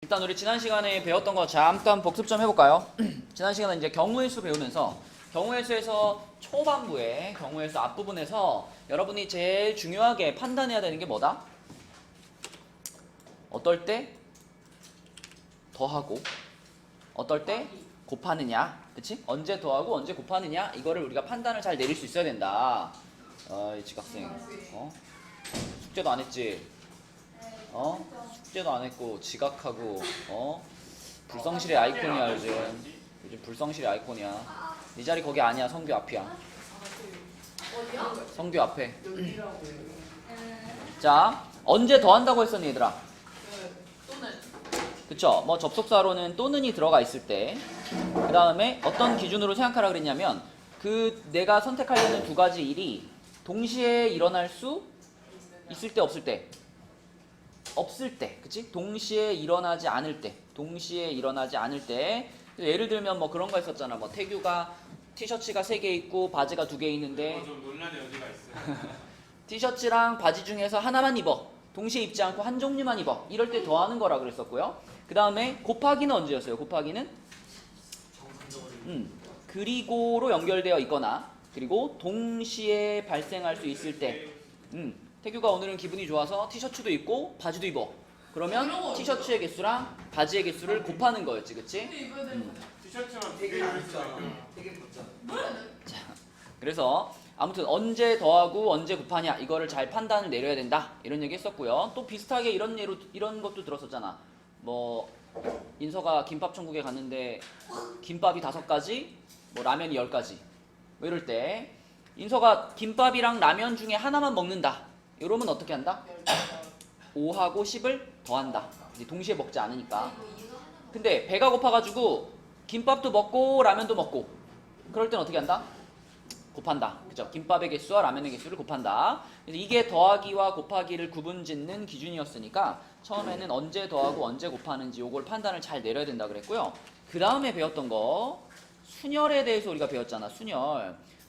일단 우리 지난 시간에 배웠던 거 잠깐 복습 좀 해볼까요? 지난 시간에 이제 경우의 수 배우면서 경우의 수에서 초반부에 경우의 수 앞부분에서 여러분이 제일 중요하게 판단해야 되는 게 뭐다? 어떨 때 더하고 어떨 때 곱하느냐, 그치? 언제 더하고 언제 곱하느냐, 이거를 우리가 판단을 잘 내릴 수 있어야 된다. 이 지각생, 숙제도 안 했지? 숙제도 안 했고 지각하고 불성실의 아이콘이야 요즘 불성실의 아이콘이야. 네 자리 거기 아니야. 성규 앞이야. 성규 앞에. 자, 언제 더한다고 했었니 얘들아? 그쵸? 뭐 접속사로는 또는이 들어가 있을 때, 그 다음에 어떤 기준으로 생각하라 그랬냐면 그 내가 선택하려는 두 가지 일이 동시에 일어날 수 있을 때 없을 때. 없을 때, 그치? 동시에 일어나지 않을 때, 동시에 일어나지 않을 때. 예를 들면 뭐 그런 거 있었잖아. 뭐 태규가 티셔츠가 3개 있고 바지가 2개 있는데 좀 논란의 여지가 있어요. 티셔츠랑 바지 중에서 하나만 입어. 동시에 입지 않고 한 종류만 입어. 이럴 때 더하는 거라 그랬었고요. 그 다음에 곱하기는 언제였어요? 곱하기는 그리고로 연결되어 있거나 그리고 동시에 발생할 수 있을 때. 태규가 오늘은 기분이 좋아서 티셔츠도 입고 바지도 입어. 그러면 티셔츠의 개수랑 바지의 개수를 곱하는 거였지, 그치? 티셔츠만 되게 입었잖아. 자, 그래서 아무튼 언제 더하고 언제 곱하냐 이거를 잘 판단을 내려야 된다, 이런 얘기 했었고요. 또 비슷하게 이런 것도 들었었잖아. 뭐 인서가 김밥 천국에 갔는데 김밥이 5가지, 뭐 라면이 10가지, 뭐 이럴 때 인서가 김밥이랑 라면 중에 하나만 먹는다, 이러면 어떻게 한다? 5하고 10을 더한다. 이제 동시에 먹지 않으니까. 근데 배가 고파가지고 김밥도 먹고 라면도 먹고, 그럴 땐 어떻게 한다? 곱한다. 그죠? 김밥의 개수와 라면의 개수를 곱한다. 그래서 이게 더하기와 곱하기를 구분짓는 기준이었으니까 처음에는 언제 더하고 언제 곱하는지 요걸 판단을 잘 내려야 된다 그랬고요. 그 다음에 배웠던 거 순열에 대해서 우리가 배웠잖아.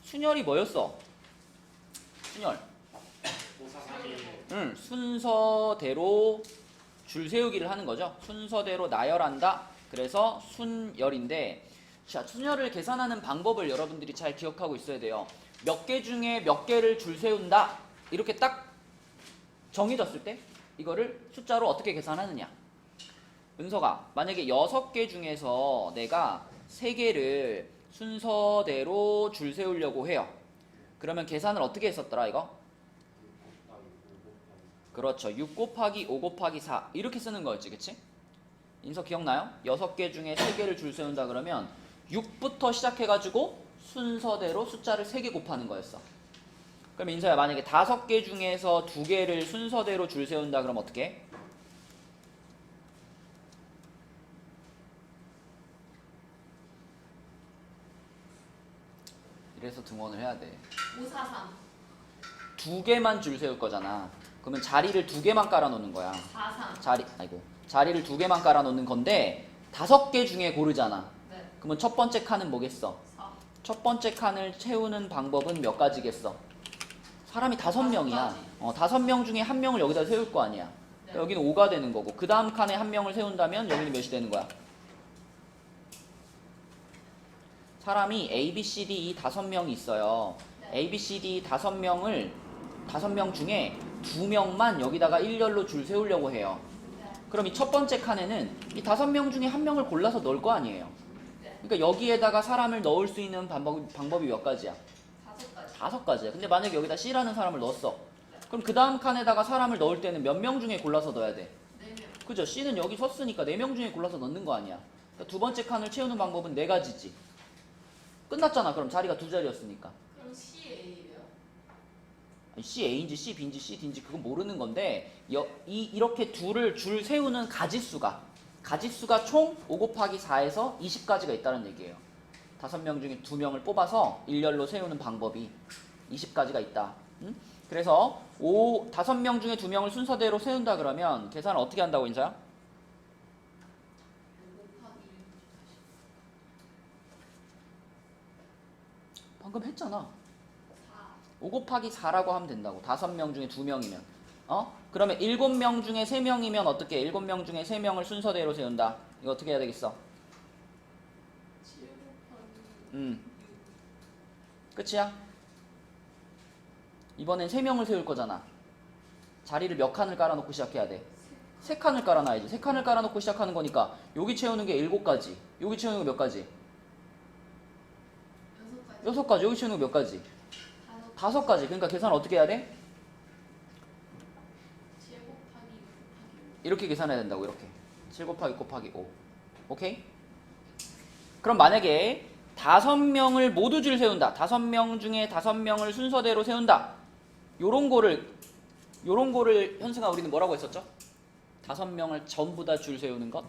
순열이 뭐였어? 순열. 순서대로 줄 세우기를 하는 거죠. 순서대로 나열한다. 그래서 순열인데, 자, 순열을 계산하는 방법을 여러분들이 잘 기억하고 있어야 돼요. 몇 개 중에 몇 개를 줄 세운다, 이렇게 딱 정해졌을 때 이거를 숫자로 어떻게 계산하느냐. 은서가 만약에 6개 중에서 내가 3개를 순서대로 줄 세우려고 해요. 그러면 계산을 어떻게 했었더라 이거? 그렇죠. 6 곱하기 5 곱하기 4 이렇게 쓰는 거였지, 그치? 인서 기억나요? 6개 중에 3개를 줄 세운다 그러면 6부터 시작해가지고 순서대로 숫자를 3개 곱하는 거였어. 그럼 인서야, 만약에 5개 중에서 2개를 순서대로 줄 세운다 그러면 어떻게 해? 이래서 등원을 해야 돼. 5, 4, 3. 2개만 줄 세울 거잖아. 그러면 자리를 2개만 깔아 놓는 거야. 4, 3. 자리를 2개만 깔아 놓는 건데 5개 중에 고르잖아. 네. 그러면 첫 번째 칸은 뭐겠어? 4. 첫 번째 칸을 채우는 방법은 몇 가지겠어? 사람이 5명이야. 5명 중에 1명을 여기다 세울 거 아니야. 네. 여기는 5가 되는 거고, 그 다음 칸에 1명을 세운다면 여기는 몇이 되는 거야? 사람이 A, B, C, D 이 5명이 있어요. 네. A, B, C, D 5명 중에 2명만 여기다가 일렬로 줄 세우려고 해요. 네. 그럼 이 첫 번째 칸에는 이 5명 중에 1명을 골라서 넣을 거 아니에요. 네. 그러니까 여기에다가 사람을 넣을 수 있는 방법이 몇 가지야? 5가지. 5가지야. 근데 만약에 여기다 C라는 사람을 넣었어. 그럼 그 다음 칸에다가 사람을 넣을 때는 몇 명 중에 골라서 넣어야 돼? 4명. 그죠? C는 여기 섰으니까 4명 중에 골라서 넣는 거 아니야. 그러니까 두 번째 칸을 채우는 방법은 4가지지. 끝났잖아. 그럼 자리가 2자리였으니까. 그럼 CA예요? C A인지 C B인지 C D인지 그건 모르는 건데, 이렇게 둘을 줄 세우는 가지수가 총 5 곱하기 4에서 20가지가 있다는 얘기예요. 5명 중에 2명을 뽑아서 일렬로 세우는 방법이 20가지가 있다. 그래서 5명 중에 2명을 순서대로 세운다 그러면 계산을 어떻게 한다고, 인사야? 5 곱하기 방금 했잖아. 4. 5 곱하기 4라고 하면 된다고. 5명 중에 2명이면. 그러면 7명 중에 3명이면 어떻게? 7명 중에 3명을 순서대로 세운다. 이거 어떻게 해야 되겠어? 7 곱하기 끝이야? 이번엔 3명을 세울 거잖아. 자리를 몇 칸을 깔아놓고 시작해야 돼? 3칸을 깔아놔야지. 3칸을 깔아놓고 시작하는 거니까 여기 채우는 게 7가지. 여기 채우는 거 몇 가지? 6가지 6가지. 여기 채우는 거 몇 가지? 5 5가지. 그러니까 계산 어떻게 해야 돼? 7 곱하기 6 이렇게 계산해야 된다고. 이렇게 7 곱하기 곱하기 5. 오케이? 그럼 만약에 5명을 모두 줄 세운다. 5명 중에 5명을 순서대로 세운다. 요런 거를 현승아 우리는 뭐라고 했었죠? 5명을 전부 다 줄 세우는 것.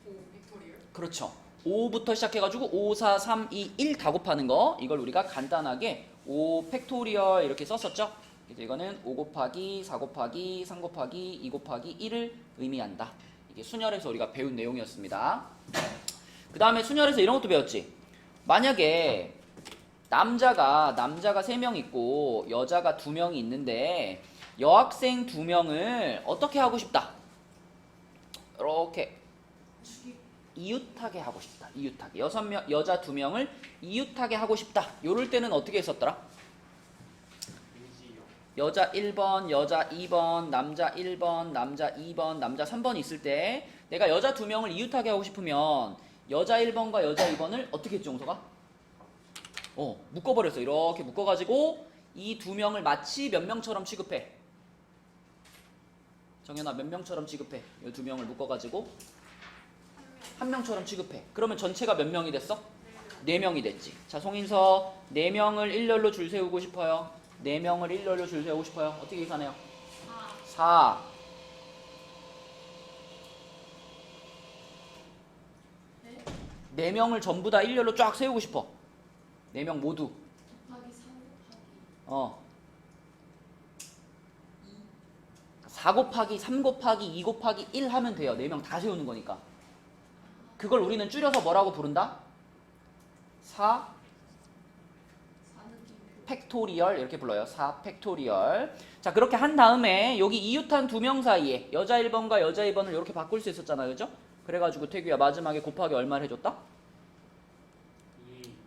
5 빅토리얼 그렇죠. 5부터 시작해가지고 5, 4, 3, 2, 1 다 곱하는 거. 이걸 우리가 간단하게 5 팩토리얼 이렇게 썼었죠. 그래서 이거는 5 곱하기 4 곱하기 3 곱하기 2 곱하기 1을 의미한다. 이게 순열에서 우리가 배운 내용이었습니다. 그 다음에 순열에서 이런 것도 배웠지. 만약에 남자가 3명 있고 여자가 2명이 있는데 여학생 2명을 어떻게 하고 싶다. 이렇게 이웃하게 하고 싶다. 이웃하게. 여자 2명을 이웃하게 하고 싶다. 요럴 때는 어떻게 했었더라? 민지요. 여자 1번, 여자 2번, 남자 1번, 남자 2번, 남자 3번 있을 때 내가 여자 2명을 이웃하게 하고 싶으면 여자 1번과 여자 2번을 어떻게 했지, 용서가? 묶어버렸어. 이렇게 묶어가지고 이 2명을 마치 몇 명처럼 취급해? 정연아, 몇 명처럼 취급해? 이 2명을 묶어가지고 1명처럼 취급해. 그러면 전체가 몇 명이 됐어? 4명이 됐지. 자, 송인서 4명을 일렬로 줄 세우고 싶어요. 4명을 일렬로 줄 세우고 싶어요. 어떻게 계산해요? 4. 네? 4명을 전부 다 일렬로 쫙 세우고 싶어. 4명 모두. 곱하기 3 곱하기 4 곱하기 3 곱하기 2 곱하기 1 하면 돼요. 4명 다 세우는 거니까. 그걸 우리는 줄여서 뭐라고 부른다? 4 4는 팩토리얼 이렇게 불러요. 4 팩토리얼. 자, 그렇게 한 다음에 여기 이웃한 2명 사이에 여자 1번과 여자 2번을 이렇게 바꿀 수 있었잖아요. 그죠? 그래가지고 태규야 마지막에 곱하기 얼마를 해줬다?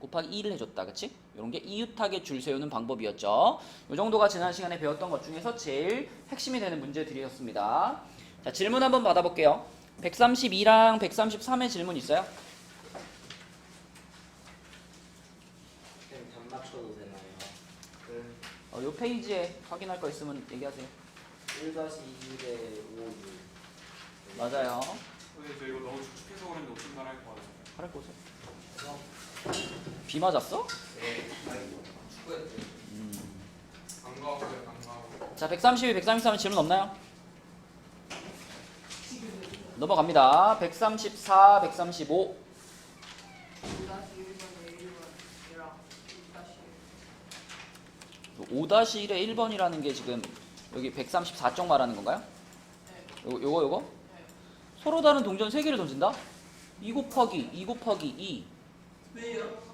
곱하기 2를 해줬다. 그치? 이런 게 이웃하게 줄 세우는 방법이었죠. 이 정도가 지난 시간에 배웠던 것 중에서 제일 핵심이 되는 문제들이었습니다. 자, 질문 한번 받아볼게요. 132랑 133의 질문 있어요? 쌤 단맞춰도 되나요? 요 페이지에 확인할 거 있으면 얘기하세요. 1-2대 5, 6 맞아요. 근데 저 이거 너무 축축해서 그런데 어떤 말 할 거 같아요. 하랄 거 없어요. 비 맞았어? 네, 축구했대. 반가워요, 반가워. 자, 132, 133의 질문 없나요? 넘어갑니다. 134, 135. 5-1의 1번이라는 게 지금 여기 134쪽 말하는 건가요? 요거? 서로 다른 동전 3개를 던진다? 2 곱하기 2 곱하기 2. 왜요?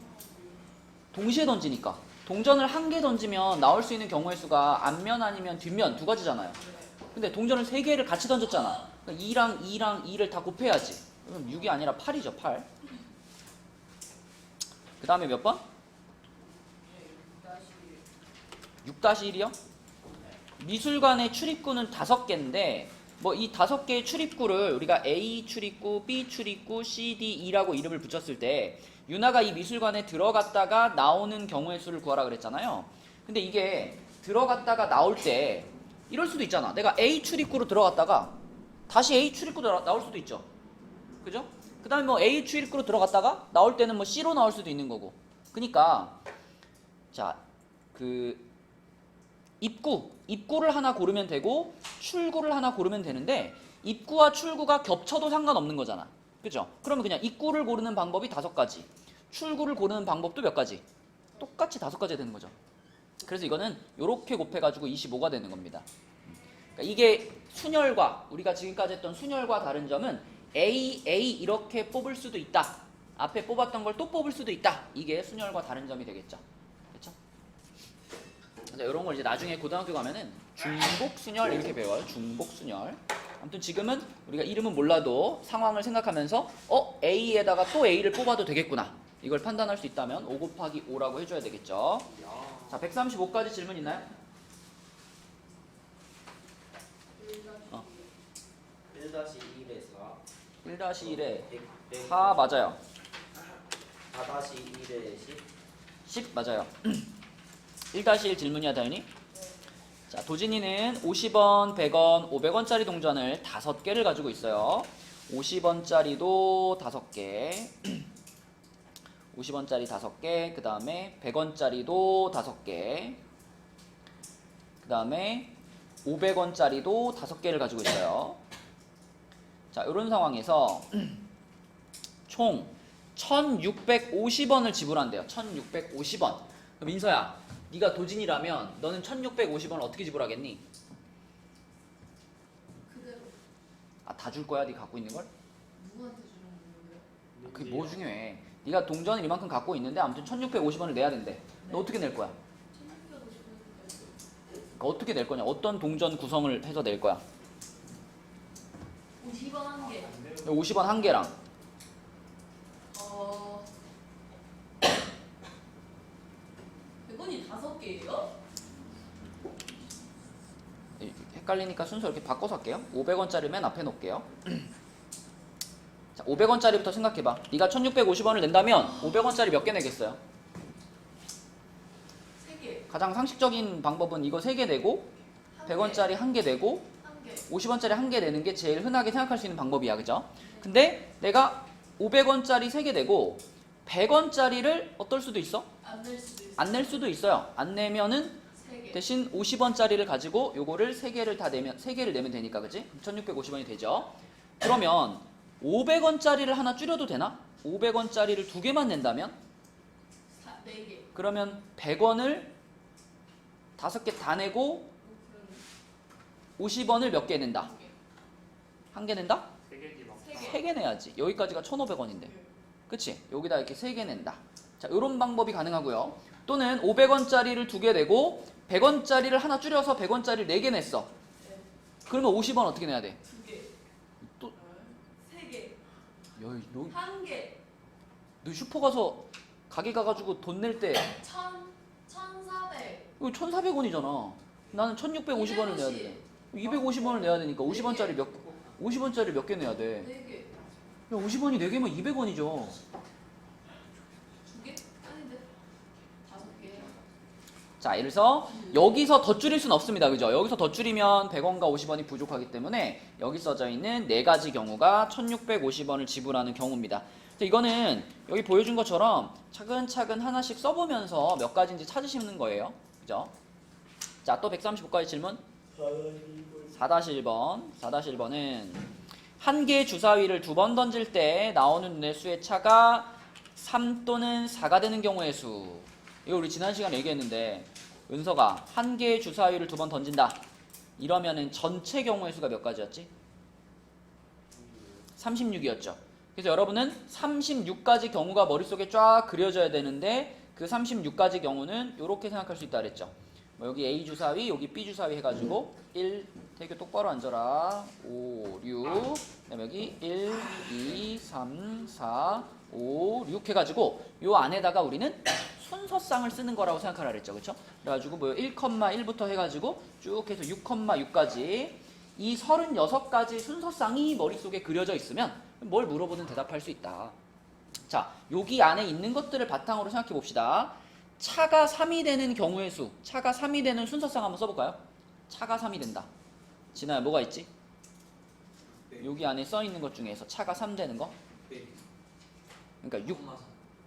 동시에 던지니까. 동전을 1개 던지면 나올 수 있는 경우의 수가 앞면 아니면 뒷면 2가지잖아요. 근데 동전을 3개를 같이 던졌잖아. 그러니까 2랑 2랑 2를 다 곱해야지. 그럼 6이 아니라 8이죠, 8. 그 다음에 몇 번? 6-1이요? 미술관의 출입구는 5개인데 뭐 이 5개의 출입구를 우리가 A 출입구, B 출입구, C, D, E라고 이름을 붙였을 때 유나가 이 미술관에 들어갔다가 나오는 경우의 수를 구하라 그랬잖아요. 근데 이게 들어갔다가 나올 때 이럴 수도 있잖아. 내가 A 출입구로 들어갔다가 다시 A 출입구로 나올 수도 있죠. 그죠? 그 다음에 뭐 A 출입구로 들어갔다가 나올 때는 뭐 C로 나올 수도 있는 거고. 그니까 자, 입구를 하나 고르면 되고 출구를 하나 고르면 되는데 입구와 출구가 겹쳐도 상관없는 거잖아. 그죠? 그러면 그냥 입구를 고르는 방법이 5가지, 출구를 고르는 방법도 몇 가지? 똑같이 5가지가 되는 거죠. 그래서 이거는 이렇게 곱해가지고 25가 되는 겁니다. 그러니까 이게 순열과 우리가 지금까지 했던 순열과 다른 점은 A 이렇게 뽑을 수도 있다. 앞에 뽑았던 걸 또 뽑을 수도 있다. 이게 순열과 다른 점이 되겠죠. 그렇죠? 이런 걸 이제 나중에 고등학교 가면은 중복순열 이렇게 배워요. 중복순열. 아무튼 지금은 우리가 이름은 몰라도 상황을 생각하면서 A에다가 또 A를 뽑아도 되겠구나. 이걸 판단할 수 있다면 5 곱하기 5라고 해줘야 되겠죠. 자, 135까지 질문 있나요? 1-1에 4 1-1에 4 맞아요. 4-1에 10 10 맞아요. 1-1 질문이야 당연히. 자, 도진이는 50원, 100원, 500원짜리 동전을 5개를 가지고 있어요. 50원짜리도 5개, 50원짜리 5개, 그 다음에 100원짜리도 5개, 그 다음에 500원짜리도 5개를 가지고 있어요. 자, 이런 상황에서 총 1650원을 지불한대요. 1650원. 그럼 민서야, 네가 도진이라면 너는 1650원을 어떻게 지불하겠니? 그대로 다 줄 거야? 네 갖고 있는 걸? 누구한테 주는 거예요? 그게 뭐 중요해? 네가 동전을 이만큼 갖고 있는데 아무튼 1650원을 내야 된대. 너 어떻게 낼 거야? 1650원 그러니까 어떻게 낼 거냐? 어떤 동전 구성을 해서 낼 거야? 50원 한 개. 50원 한 개랑 100원이 5개예요? 헷갈리니까 순서 이렇게 바꿔서 할게요. 500원짜리 맨 앞에 놓을게요. 자, 500원짜리부터 생각해봐. 네가 1650원을 낸다면 500원짜리 몇 개 내겠어요? 3개. 가장 상식적인 방법은 이거 3개 내고 100원짜리 1개 내고 1개. 50원짜리 1개 내는 게 제일 흔하게 생각할 수 있는 방법이야. 그죠? 근데 내가 500원짜리 3개 내고 100원짜리를 어떨 수도 있어? 안 낼 수도 있어요. 안 낼 수도 있어요. 안 내면은 3개. 대신 50원짜리를 가지고 요거를 3개를 다 내면 3개를 내면 되니까 그치? 1650원이 되죠. 그러면 500원짜리를 하나 줄여도 되나? 500원짜리를 2개만 낸다면? 4개. 그러면 100원을 5개 다 내고 50원을 몇 개 낸다? 1개 낸다? 3개지 막. 3개 내야지. 여기까지가 1,500원인데. 그치? 여기다 이렇게 3개 낸다. 자, 요런 방법이 가능하고요. 또는 500원짜리를 2개 내고 100원짜리를 하나 줄여서 100원짜리를 4개 냈어. 그러면 50원 어떻게 내야 돼? 2개. 또 3개. 야, 너 1개. 슈퍼 가서 가게 가가지고 돈 낼 때 1,400. 이거 1,400원이잖아. 나는 1,650원을 내야 돼. 250원을 내야 되니까 50원짜리 몇 개 내야 돼. 4개. 야, 50원이 4개면 200원이죠. 2개? 아닌데. 5개. 자, 예를 들어서 여기서 더 줄일 수는 없습니다. 그죠? 여기서 더 줄이면 100원과 50원이 부족하기 때문에 여기 써져 있는 4가지 경우가 1,650원을 지불하는 경우입니다. 자, 이거는 여기 보여준 것처럼 차근차근 하나씩 써보면서 몇 가지인지 찾으시는 거예요. 그죠? 자, 또 135가지 질문. 4-1번. 4-1번은 한 개의 주사위를 2번 던질 때 나오는 눈의 수의 차가 3 또는 4가 되는 경우의 수. 이거 우리 지난 시간에 얘기했는데 은서가 한 개의 주사위를 2번 던진다. 이러면은 전체 경우의 수가 몇 가지였지? 36이었죠. 그래서 여러분은 36가지 경우가 머릿속에 쫙 그려져야 되는데 그 36가지 경우는 이렇게 생각할 수 있다 그랬죠. 뭐 여기 A 주사위, 여기 B 주사위 해가지고 1, 태교 똑바로 앉아라. 5, 6, 그다음에 여기 1, 2, 3, 4, 5, 6 해가지고 요 안에다가 우리는 순서쌍을 쓰는 거라고 생각하라 그랬죠. 그쵸? 그래가지고 뭐 1,1부터 해가지고 쭉 해서 6,6까지 이 36가지 순서쌍이 머릿속에 그려져 있으면 뭘 물어보든 대답할 수 있다. 자, 여기 안에 있는 것들을 바탕으로 생각해 봅시다. 차가 3이 되는 경우의 수, 차가 3이 되는 순서쌍 한번 써볼까요? 차가 3이 된다. 진아야, 뭐가 있지? 여기 안에 써 있는 것 중에서 차가 3 되는 거? 그러니까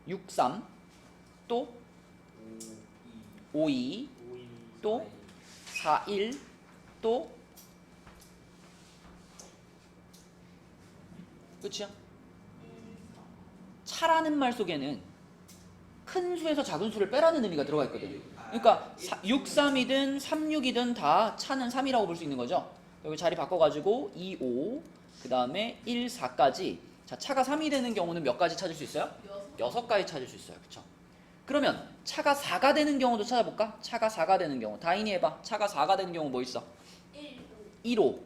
6, 3, 또 5, 2, 또 4, 1, 또 끝이야? 차라는 말 속에는 큰 수에서 작은 수를 빼라는 의미가 들어가 있거든요. 그러니까 6, 3이든 3, 6이든 다 차는 3이라고 볼 수 있는 거죠. 여기 자리 바꿔가지고 2, 5, 그 다음에 1, 4까지. 자, 차가 3이 되는 경우는 몇 가지 찾을 수 있어요? 6가지 찾을 수 있어요. 그쵸? 그러면 차가 4가 되는 경우도 찾아볼까? 차가 4가 되는 경우. 다인이 해봐. 차가 4가 되는 경우 뭐 있어? 1, 1호, 5,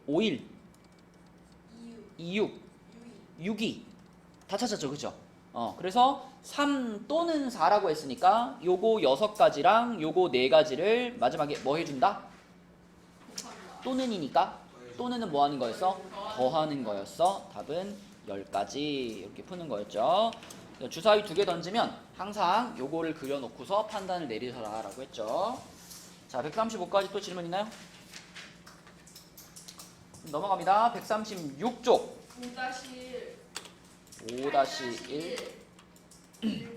51, 2, 6, 26, 6, 62. 다 찾았죠, 그죠? 그래서 3 또는 4라고 했으니까 요거 6가지랑 요거 4가지를 마지막에 뭐 해준다? 또는이니까 또는은 뭐 하는 거였어? 더하는 거였어. 답은 10가지 이렇게 푸는 거였죠. 주사위 2개 던지면 항상 요거를 그려놓고서 판단을 내리셔라 라고 했죠. 자, 135까지 또 질문 있나요? 넘어갑니다. 136쪽 5-1, 5-1. 1-1,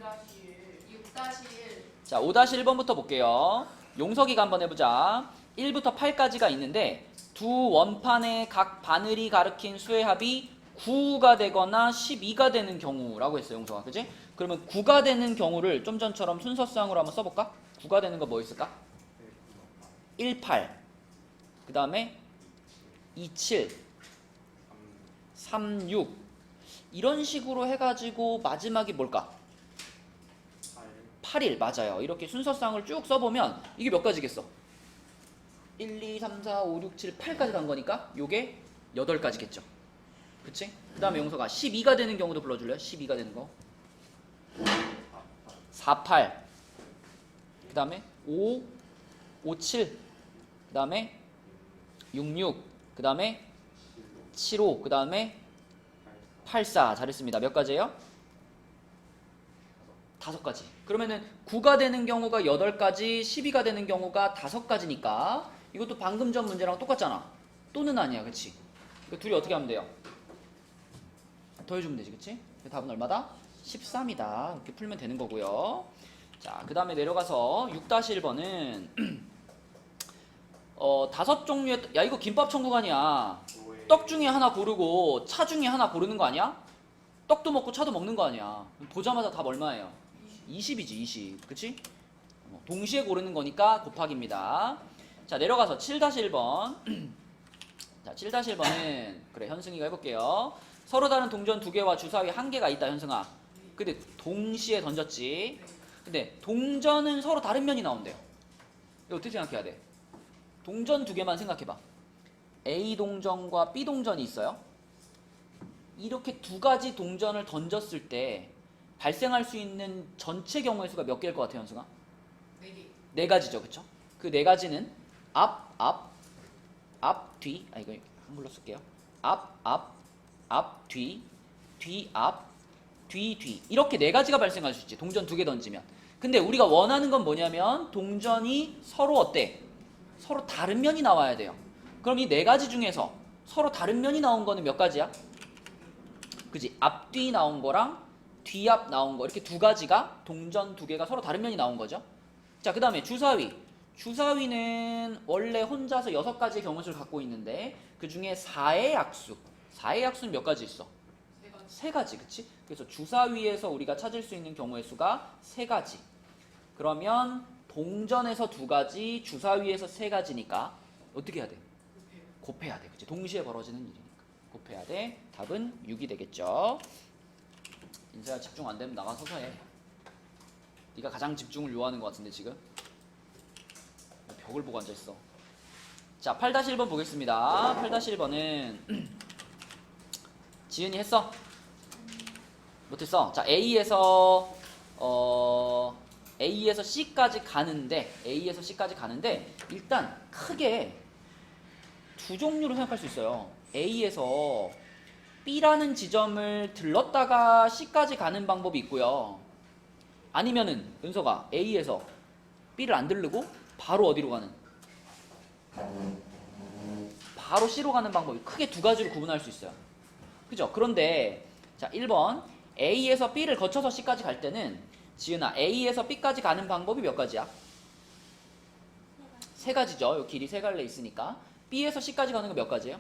6-1. 자, 5-1번부터 볼게요. 용석이가 한번 해보자. 1부터 8까지가 있는데 두 원판의 각 바늘이 가리킨 수의 합이 9가 되거나 12가 되는 경우라고 했어요, 용석아. 그지? 그러면 9가 되는 경우를 좀 전처럼 순서상으로 한번 써볼까? 9가 되는 거 뭐 있을까? 18. 그 다음에 27, 36. 이런 식으로 해가지고 마지막이 뭘까? 8일. 맞아요. 이렇게 순서상을 쭉 써보면 이게 몇 가지겠어? 1, 2, 3, 4, 5, 6, 7, 8까지 간 거니까 요게 8가지겠죠. 그치? 그 다음에 용서가 12가 되는 경우도 불러줄래요? 12가 되는 거 48. 그 다음에 5, 5, 7. 그 다음에 66. 그 다음에 75. 그 다음에 84. 잘했습니다. 몇 가지예요? 5가지. 그러면은 9가 되는 경우가 8가지, 12가 되는 경우가 5가지니까 이것도 방금 전 문제랑 똑같잖아. 또는 아니야, 그치? 둘이 어떻게 하면 돼요? 더해주면 되지, 그치? 답은 얼마다? 13이다. 이렇게 풀면 되는 거고요. 자, 그 다음에 내려가서 6-1번은 5종류의 야, 이거 김밥 천국 아니야. 떡 중에 하나 고르고 차 중에 하나 고르는 거 아니야? 떡도 먹고 차도 먹는 거 아니야. 보자마자 답 얼마예요? 20이지, 20. 그치? 동시에 고르는 거니까 곱하기입니다. 자, 내려가서 7-1번. 자, 7-1번은 그래, 현승이가 해볼게요. 서로 다른 동전 2개와 주사위 1개가 있다, 현승아. 근데 동시에 던졌지. 근데 동전은 서로 다른 면이 나온대요. 이거 어떻게 생각해야 돼? 동전 2개만 생각해봐. A 동전과 B 동전이 있어요. 이렇게 2가지 동전을 던졌을 때 발생할 수 있는 전체 경우의 수가 몇 개일 것 같아요, 현승아? 4개. 4가지죠, 그쵸? 그 4가지는 앞, 뒤. 이거 한글로 쓸게요. 앞, 뒤, 앞, 뒤. 이렇게 4가지가 발생할 수 있지. 동전 2개 던지면. 근데 우리가 원하는 건 뭐냐면 동전이 서로 어때? 서로 다른 면이 나와야 돼요. 그럼 이 4가지 중에서 서로 다른 면이 나온 거는 몇 가지야? 그지? 앞뒤 나온 거랑 뒤앞 나온 거, 이렇게 2가지가 동전 2개가 서로 다른 면이 나온 거죠. 자, 그 다음에 주사위. 주사위는 원래 혼자서 6가지의 경우수를 갖고 있는데 그 중에 4의 약수. 4의 약수는 몇 가지 있어? 3가지, 그치? 그래서 주사위에서 우리가 찾을 수 있는 경우의 수가 3가지. 그러면 동전에서 2가지, 주사위에서 3가지니까 어떻게 해야 돼? 곱해야 돼, 그치? 동시에 벌어지는 일이니까 곱해야 돼. 답은 6이 되겠죠. 인사야, 집중 안 되면 나가 서서 해. 네가 가장 집중을 요하는 것 같은데 지금 벽을 보고 앉아있어. 자, 8-1번 보겠습니다. 8-1번은 지은이 했어? 못했어? 자, A에서 C까지 가는데 일단 크게 2종류로 생각할 수 있어요. A에서 B라는 지점을 들렀다가 C까지 가는 방법이 있고요. 아니면은 은서가 A에서 B를 안 들르고 바로 어디로 가는? 바로 C로 가는 방법이 크게 2가지로 구분할 수 있어요. 그죠? 그런데 자, 1번 A에서 B를 거쳐서 C까지 갈 때는 지은아, A에서 B까지 가는 방법이 몇 가지야? 3가지죠. 요 길이 3갈래 있으니까. B에서 C까지 가는 거 몇 가지예요?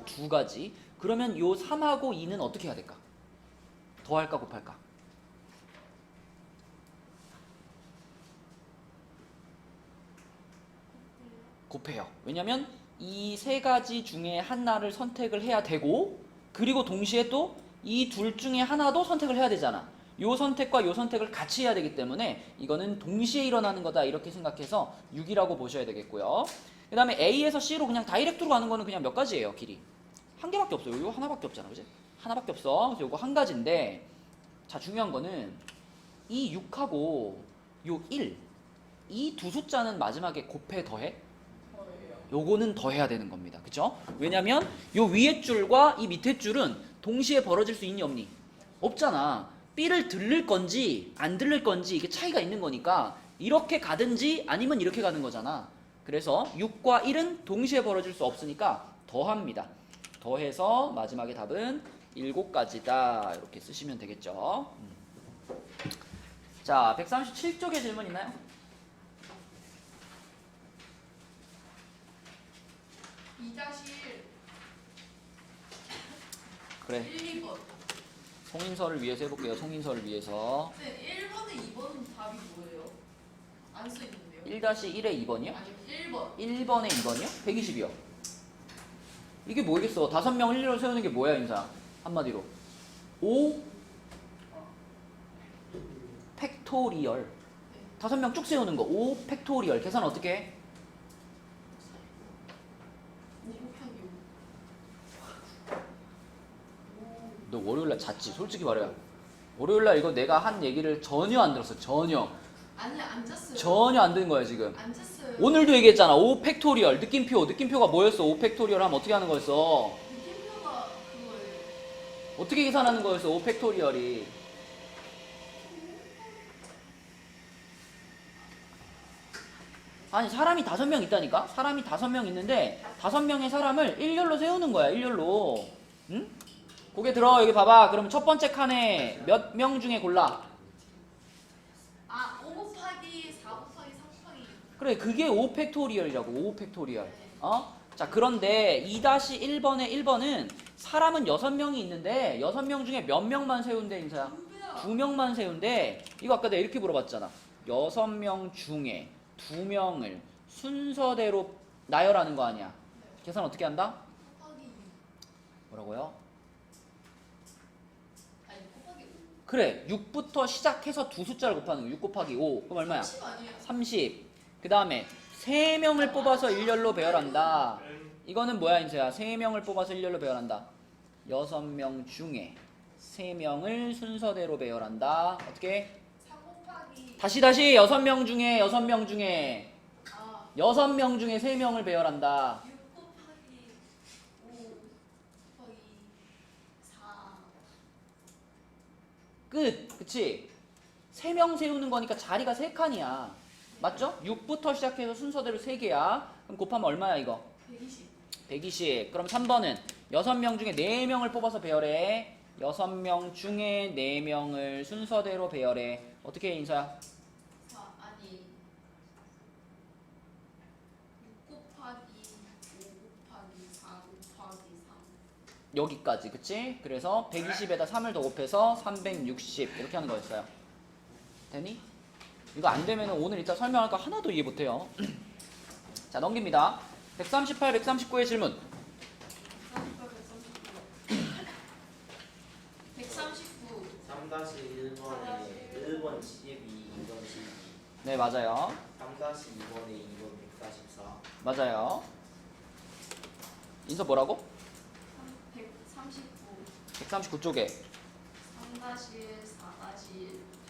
2가지. 그러면 요 3하고 2는 어떻게 해야 될까? 더할까 곱할까? 곱해요. 왜냐면 이 3가지 중에 하나를 선택을 해야 되고, 그리고 동시에 또 이 둘 중에 하나도 선택을 해야 되잖아. 요 선택과 요 선택을 같이 해야 되기 때문에 이거는 동시에 일어나는 거다 이렇게 생각해서 6이라고 보셔야 되겠고요. 그 다음에 A에서 C로 그냥 다이렉트로 가는 거는 그냥 몇 가지예요, 길이. 한 개밖에 없어요. 이거 하나밖에 없잖아, 그지? 하나밖에 없어. 그래서 이거 한 가지인데, 자, 중요한 거는 이 6하고 요 1, 이 두 숫자는 마지막에 곱해 더해? 요거는 더해야 되는 겁니다. 그죠? 왜냐면 요 위에 줄과 이 밑에 줄은 동시에 벌어질 수 있니 없니? 없잖아. B를 들릴 건지 안 들릴 건지 이게 차이가 있는 거니까 이렇게 가든지 아니면 이렇게 가는 거잖아. 그래서 6과 1은 동시에 벌어질 수 없으니까 더합니다. 더해서 마지막에 답은 7가지다. 이렇게 쓰시면 되겠죠. 자, 137쪽에 질문 있나요? 그래. 1, 2번. 송인서를 위해서 해볼게요. 송인서를 위해서. 네, 1번에 2번은 답이 뭐예요? 안 써있는데요? 1-1에 2번이요? 아니요, 1번. 1번에 2번이요? 120이요. 이게 뭐겠어? 5명을 일렬로 세우는 게 뭐야, 인사? 한마디로. 5 팩토리얼. 5명 쭉 세우는 거. 5 팩토리얼. 계산 어떻게 해? 5 곱하기 5. 너 월요일날 잤지? 솔직히 말해요. 월요일날 이거 내가 한 얘기를 전혀 안 들었어. 전혀. 아니, 안 잤어요. 전혀 안 듣는 거야, 지금. 안 잤어요. 오늘도 얘기했잖아. 5 팩토리얼. 느낌표. 느낌표가 뭐였어? 5 팩토리얼 하면 어떻게 하는 거였어? 느낌표가 그거예요. 어떻게 계산하는 거였어? 5 팩토리얼이. 아니, 사람이 5명 있다니까? 사람이 5명 있는데 5명의 사람을 일렬로 세우는 거야. 일렬로. 응? 고개 들어. 여기 봐봐. 그럼 첫 번째 칸에 몇 명 중에 골라. 아, 5 곱하기 4 곱하기 3 곱하기. 그래, 그게 5 팩토리얼이라고. 5 팩토리얼. 어? 자, 그런데 2-1번의 1번은 사람은 6명이 있는데 6명 중에 몇 명만 세운대, 인사야? 2명만 세운대. 이거 아까 내가 이렇게 물어봤잖아. 6명 중에 2명을 순서대로 나열하는 거 아니야. 계산 어떻게 한다? 곱하기 6. 뭐라고요? 아니, 곱하기 5. 그래, 6부터 시작해서 두 숫자를 곱하는 거. 6 곱하기 5. 그럼 얼마야? 30 아니에요? 30. 그 다음에 3명을 뽑아서 일렬로 배열한다. 이거는 뭐야, 인수야? 3명을 뽑아서 일렬로 배열한다. 6명 중에 3명을 순서대로 배열한다. 어떻게? 3 곱하기. 다시 6명 중에 6명 중에 아, 6명 중에 3명을 배열한다. 6 곱하기 5 곱하기 4. 끝. 그치? 3명 세우는 거니까 자리가 3칸이야. 맞죠? 6부터 시작해서 순서대로 3개야. 그럼 곱하면 얼마야, 이거? 120. 120. 그럼 3번은 6명 중에 4명을 뽑아서 배열해. 6명 중에 4명을 순서대로 배열해. 어떻게 해, 인사야? 4 아니 6 곱하기 5 곱하기 4 곱하기 3. 여기까지. 그치? 그래서 120에다 3을 더 곱해서 360 이렇게 하는 거였어요. 되니? 이거 안 되면 오늘 이따 설명할 거 하나도 이해 못해요. 자, 넘깁니다. 138, 139의 질문. 139. 3-1번에 1번 12, 2번 12. 네, 맞아요. 3-2번에 2번 144. 맞아요. 인서 뭐라고? 139. 139쪽에 3-1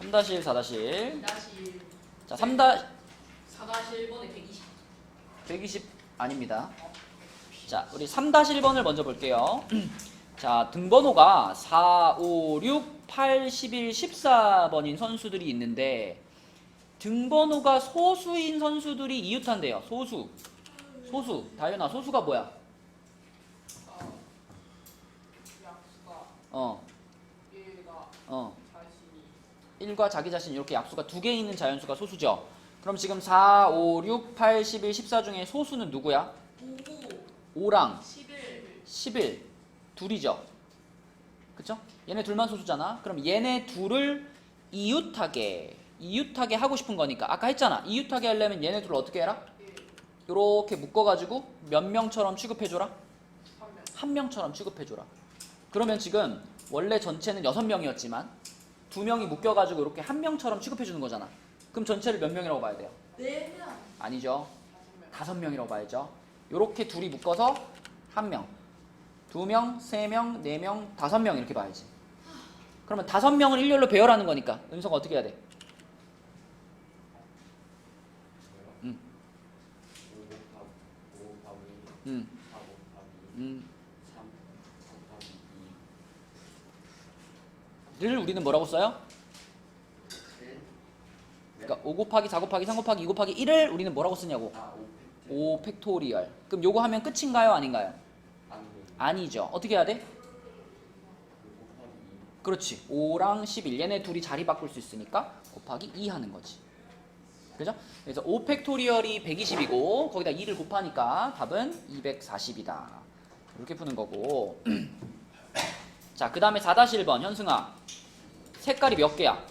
4-1 3-1, 4-1. 2-1. 자, 3-120 4-1번에 120. 120 아닙니다. 자, 우리 3-1번을 먼저 볼게요. 자, 등번호가 4, 5, 6, 8, 11, 14번인 선수들이 있는데 등번호가 소수인 선수들이 이웃한대요. 소수. 소수. 다현아, 소수가 뭐야? 약수가 어. 1과 어. 자신이 1과 자기 자신 이렇게 약수가 2개 있는 자연수가 소수죠. 그럼 지금 4, 5, 6, 8, 11, 14 중에 소수는 누구야? 5, 5랑 11. 11 둘이죠. 그쵸? 얘네 둘만 소수잖아. 그럼 얘네 둘을 이웃하게 하고 싶은 거니까 아까 했잖아. 이웃하게 하려면 얘네 둘을 어떻게 해라? 1. 요렇게 묶어가지고 몇 명처럼 취급해줘라? 3명. 한 명처럼 취급해줘라. 그러면 지금 원래 전체는 6명이었지만 두 명이 묶여가지고 이렇게 한 명처럼 취급해 주는 거잖아. 그럼 전체를 몇 명이라고 봐야 돼요? 4명. 아니죠. 5명이라고 봐야죠. 요렇게 둘이 묶어서 한 명, 2명, 3명, 4명, 5명 이렇게 봐야지. 그러면 5명을 일렬로 배열하는 거니까 은서가 어떻게 해야 돼? 5 곱하기 음, 4 곱하기 음. 3 곱하기 를 우리는 뭐라고 써요? 2 7 그러니까 5 곱하기 4 곱하기 3 곱하기 2 곱하기 1을 우리는 뭐라고 쓰냐고. 5 팩토리얼. 그럼 요거 하면 끝인가요? 아닌가요? 아니죠. 어떻게 해야 돼? 그렇지. 5랑 11. 얘네 둘이 자리 바꿀 수 있으니까 곱하기 2 하는 거지. 그죠? 그래서 5 팩토리얼이 120이고 거기다 2를 곱하니까 답은 240이다. 이렇게 푸는 거고. 자, 그 다음에 4-1번 현승아. 색깔이 몇 개야?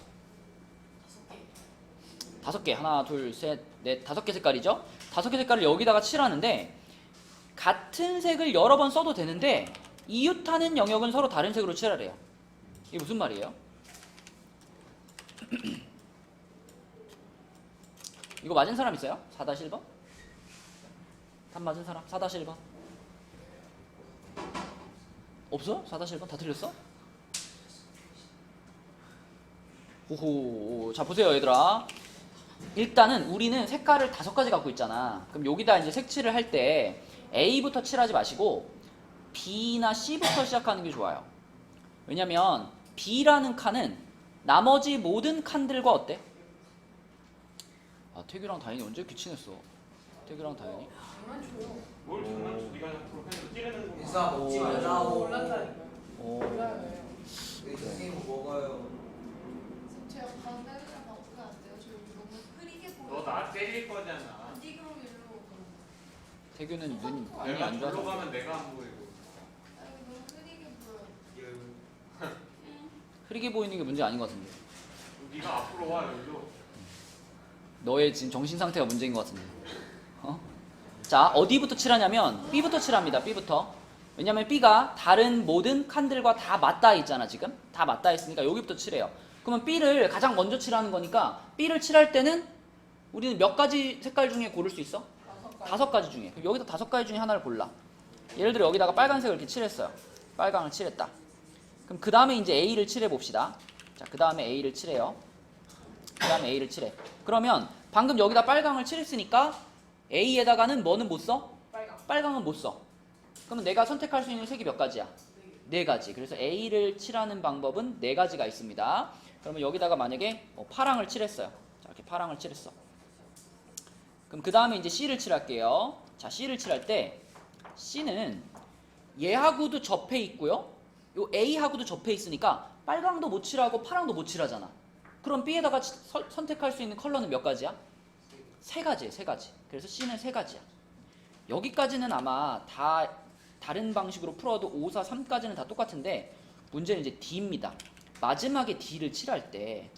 5개. 하나, 둘, 셋, 넷, 5개 색깔이죠? 5개 색깔을 여기다가 칠하는데 같은 색을 여러 번 써도 되는데 이웃하는 영역은 서로 다른 색으로 칠하래요. 이게 무슨 말이에요? 이거 맞은 사람 있어요? 4-1번? 답 맞은 사람? 4-1번? 없어? 4-1번? 다 틀렸어? 오호. 자, 보세요 얘들아. 일단은 우리는 색깔을 5가지 갖고 있잖아. 그럼 여기다 이제 색칠을 할 때 A부터 칠하지 마시고 B나 C부터 시작하는 게 좋아요. 왜냐면 B라는 칸은 나머지 모든 칸들과 어때? 아, 태규랑 다현이 언제 이렇게 친했어? 태규랑 다현이? 장난쳐요. 뭘 장난쳐? 네가 그렇게 해서 찌르는 거. 인사 먹지 말라고. 몰랐다니까요. 오. 몰라요. 왜 선생님 먹어요? 제가 반대랑 바꾸면 안 돼요? 저 여기 너무 흐리게 보여요. 너 나 때릴 거잖아. 어디 그럼 일로. 태규는 눈이 내가 안 불러 좋아서. 가면 내가 안 보이고. 아, 여기 너무 흐리게 보여요. 흐리게 보이는 게 문제 아닌 것 같은데. 네가 앞으로 와 여기로. 너의 지금 정신 상태가 문제인 것 같은데. 어? 자, 어디부터 칠하냐면 B부터 칠합니다. B부터. 왜냐면 B가 다른 모든 칸들과 다 맞닿아 있잖아. 지금 다 맞닿아 있으니까 여기부터 칠해요. 그러면 B를 가장 먼저 칠하는 거니까 B를 칠할 때는 우리는 몇 가지 색깔 중에 고를 수 있어? 5가지 중에. 그럼 여기서 5가지 중에 하나를 골라. 예를 들어 여기다가 빨간색을 이렇게 칠했어요. 빨강을 칠했다. 그럼 그 다음에 이제 A를 칠해 봅시다. 자, 그 다음에 A를 칠해요. 그 다음에 A를 칠해. 그러면 방금 여기다 빨강을 칠했으니까 A에다가는 뭐는 못 써? 빨강은 못 써. 그러면 내가 선택할 수 있는 색이 몇 가지야? 4가지. 그래서 A를 칠하는 방법은 4가지가 있습니다. 그러면 여기다가 만약에 파랑을 칠했어요. 자, 이렇게 파랑을 칠했어. 그럼 그 다음에 이제 C를 칠할게요. 자, C를 칠할 때 C는 얘하고도 접해 있고요. 요 A하고도 접해 있으니까 빨강도 못 칠하고 파랑도 못 칠하잖아. 그럼 B에다가 선택할 수 있는 컬러는 몇 가지야? 3가지예요, 3가지. 그래서 C는 3가지야. 여기까지는 아마 다 다른 방식으로 풀어도 5, 4, 3까지는 다 똑같은데 문제는 이제 D입니다. 마지막에 D를 칠할 때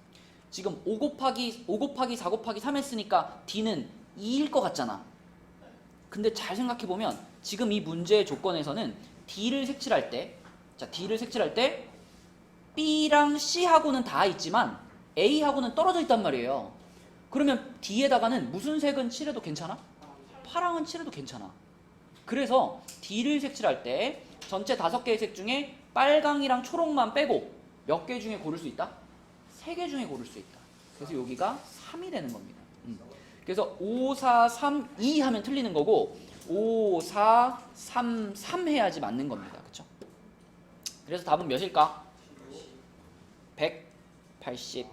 지금 5 곱하기 4 곱하기 3 했으니까 D는 2일 것 같잖아. 근데 잘 생각해보면 지금 이 문제의 조건에서는 D를 색칠할 때, 자, D를 색칠할 때 B랑 C하고는 다 있지만 A하고는 떨어져 있단 말이에요. 그러면 D에다가는 무슨 색은 칠해도 괜찮아? 파랑은 칠해도 괜찮아. 그래서 D를 색칠할 때 전체 5개의 색 중에 빨강이랑 초록만 빼고 몇 개 중에 고를 수 있다? 3개 중에 고를 수 있다. 그래서 여기가 3이 되는 겁니다. 그래서 5, 4, 3, 2 하면 틀리는 거고 5, 4, 3, 3 해야지 맞는 겁니다. 그쵸? 그래서 답은 몇일까? 180.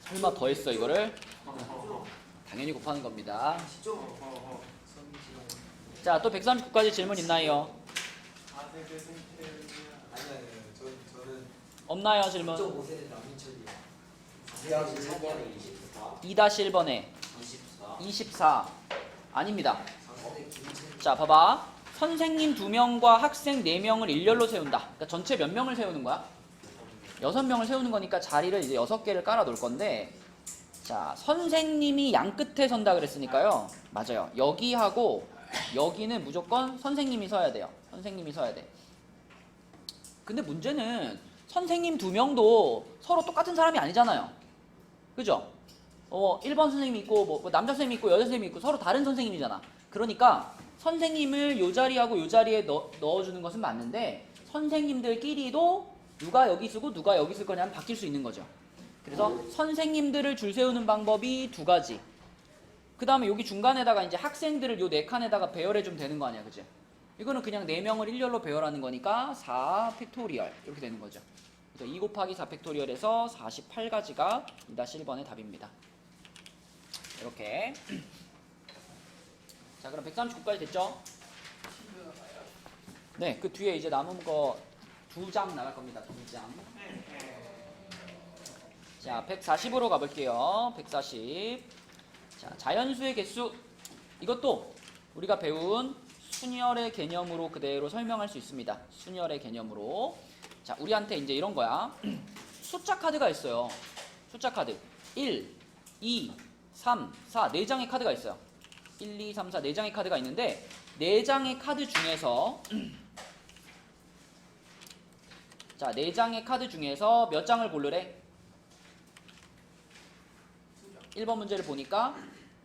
설마 더 했어 이거를? 당연히 곱하는 겁니다. 자, 또 139까지 질문 있나요? 아니요, 저는 없나요 질문? 2.5세대 남민철이요. 2-1번에 24. 24 아닙니다. 장선의 김채. 자, 봐봐. 선생님 2명과 학생 4명을 일렬로 세운다. 그러니까 전체 몇 명을 세우는 거야? 6명을 세우는 거니까 자리를 이제 6개를 깔아 놓을 건데, 자, 선생님이 양 끝에 선다 그랬으니까요. 맞아요. 여기하고 여기는 무조건 선생님이 서야 돼요. 선생님이 서야 돼. 근데 문제는 선생님 2명도 서로 똑같은 사람이 아니잖아요. 그죠? 1번 선생님이 있고 뭐 남자 선생님이 있고 여자 선생님이 있고 서로 다른 선생님이잖아. 그러니까 선생님을 요 자리하고 요 자리에 넣어주는 것은 맞는데 선생님들끼리도 누가 여기 쓰고 누가 여기 쓸 거냐면 바뀔 수 있는 거죠. 그래서 선생님들을 줄 세우는 방법이 2가지. 그 다음에 여기 중간에다가 이제 학생들을 요 4칸에다가 배열해 주면 되는 거 아니야, 그치? 이거는 그냥 4명을 일렬로 배열하는 거니까 4 팩토리얼 이렇게 되는 거죠. 그래서 2 곱하기 4 팩토리얼에서 48가지가 2-1번의 답입니다. 이렇게. 자, 그럼 139까지 됐죠? 네, 그 뒤에 이제 남은 거 2장 나갈 겁니다. 2장. 자, 140으로 가볼게요. 140. 자, 자연수의 개수. 이것도 우리가 배운 순열의 개념으로 그대로 설명할 수 있습니다. 순열의 개념으로. 자, 우리한테 이제 이런 거야. 숫자 카드가 있어요. 숫자 카드. 1, 2, 3, 4. 4장의 카드가 있어요. 1, 2, 3, 4. 4장의 카드가 있는데 4장의 카드 중에서 자, 4장의 카드 중에서 몇 장을 고르래? 1번 문제를 보니까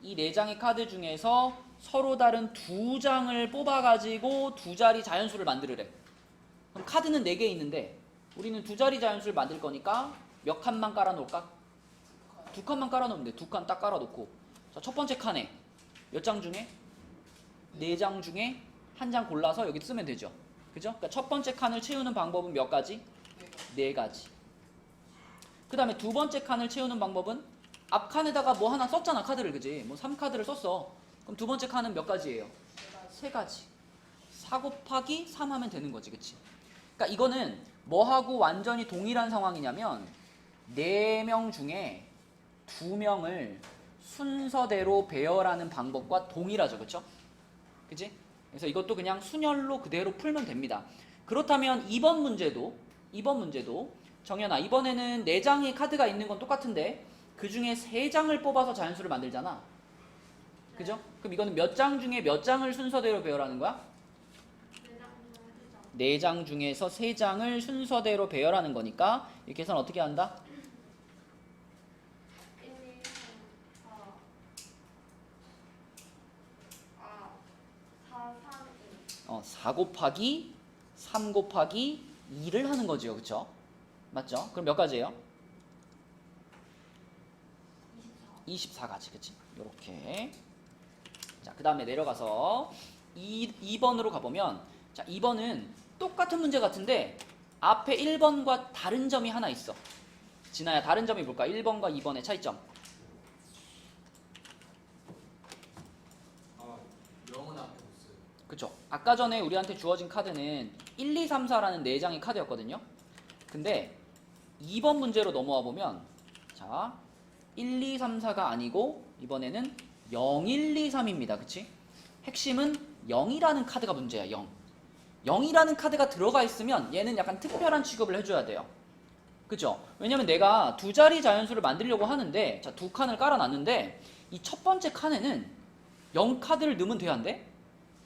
이 4장의 카드 중에서 서로 다른 2장을 뽑아가지고 2자리 자연수를 만들으래. 그럼 카드는 4개 있는데 우리는 2자리 자연수를 만들 거니까 몇 칸만 깔아놓을까? 2칸만 깔아놓으면 돼. 2칸 딱 깔아놓고 자, 첫 번째 칸에 몇 장 중에? 4장 중에 한 장 골라서 여기 쓰면 되죠. 그죠? 그러니까 첫 번째 칸을 채우는 방법은 몇 가지? 4가지. 그 다음에 두 번째 칸을 채우는 방법은 앞 칸에다가 뭐 하나 썼잖아, 카드를. 그지? 뭐 3카드를 썼어. 그럼 두 번째 칸은 몇 가지예요? 3가지. 4 곱하기 3 하면 되는 거지. 그치? 그러니까 이거는 뭐하고 완전히 동일한 상황이냐면 4명 중에 2명을 순서대로 배열하는 방법과 동일하죠. 그쵸? 그치? 그래서 이것도 그냥 순열로 그대로 풀면 됩니다. 그렇다면 2번 문제도 정연아, 이번에는 4장의 카드가 있는 건 똑같은데 그 중에 3장을 뽑아서 자연수를 만들잖아. 그죠? 그럼 이거는 몇 장 중에 몇 장을 순서대로 배열하는 거야? 4장 중에서 3장을 순서대로 배열하는 거니까 이 계산 어떻게 한다? 1, 2, 3, 4. 4, 3, 2. 4 곱하기 3 곱하기 2를 하는 거죠. 그쵸? 맞죠? 그럼 몇 가지예요? 24가지. 그치? 요렇게. 자, 그 다음에 내려가서 2번으로 가보면 자, 2번은 똑같은 문제 같은데 앞에 1번과 다른 점이 하나 있어. 진아야, 다른 점이 뭘까? 1번과 2번의 차이점. 영은 앞에 없어요. 그쵸? 아까 전에 우리한테 주어진 카드는 1, 2, 3, 4라는 4장의 카드였거든요. 근데 2번 문제로 넘어와 보면 자, 1, 2, 3, 4가 아니고 이번에는 0, 1, 2, 3입니다. 그치? 핵심은 0이라는 카드가 문제야. 0. 0이라는 카드가 들어가 있으면 얘는 약간 특별한 취급을 해줘야 돼요. 그죠? 왜냐면 내가 2자리 자연수를 만들려고 하는데 자, 2칸을 깔아놨는데 이 첫 번째 칸에는 0카드를 넣으면 돼야 안 돼?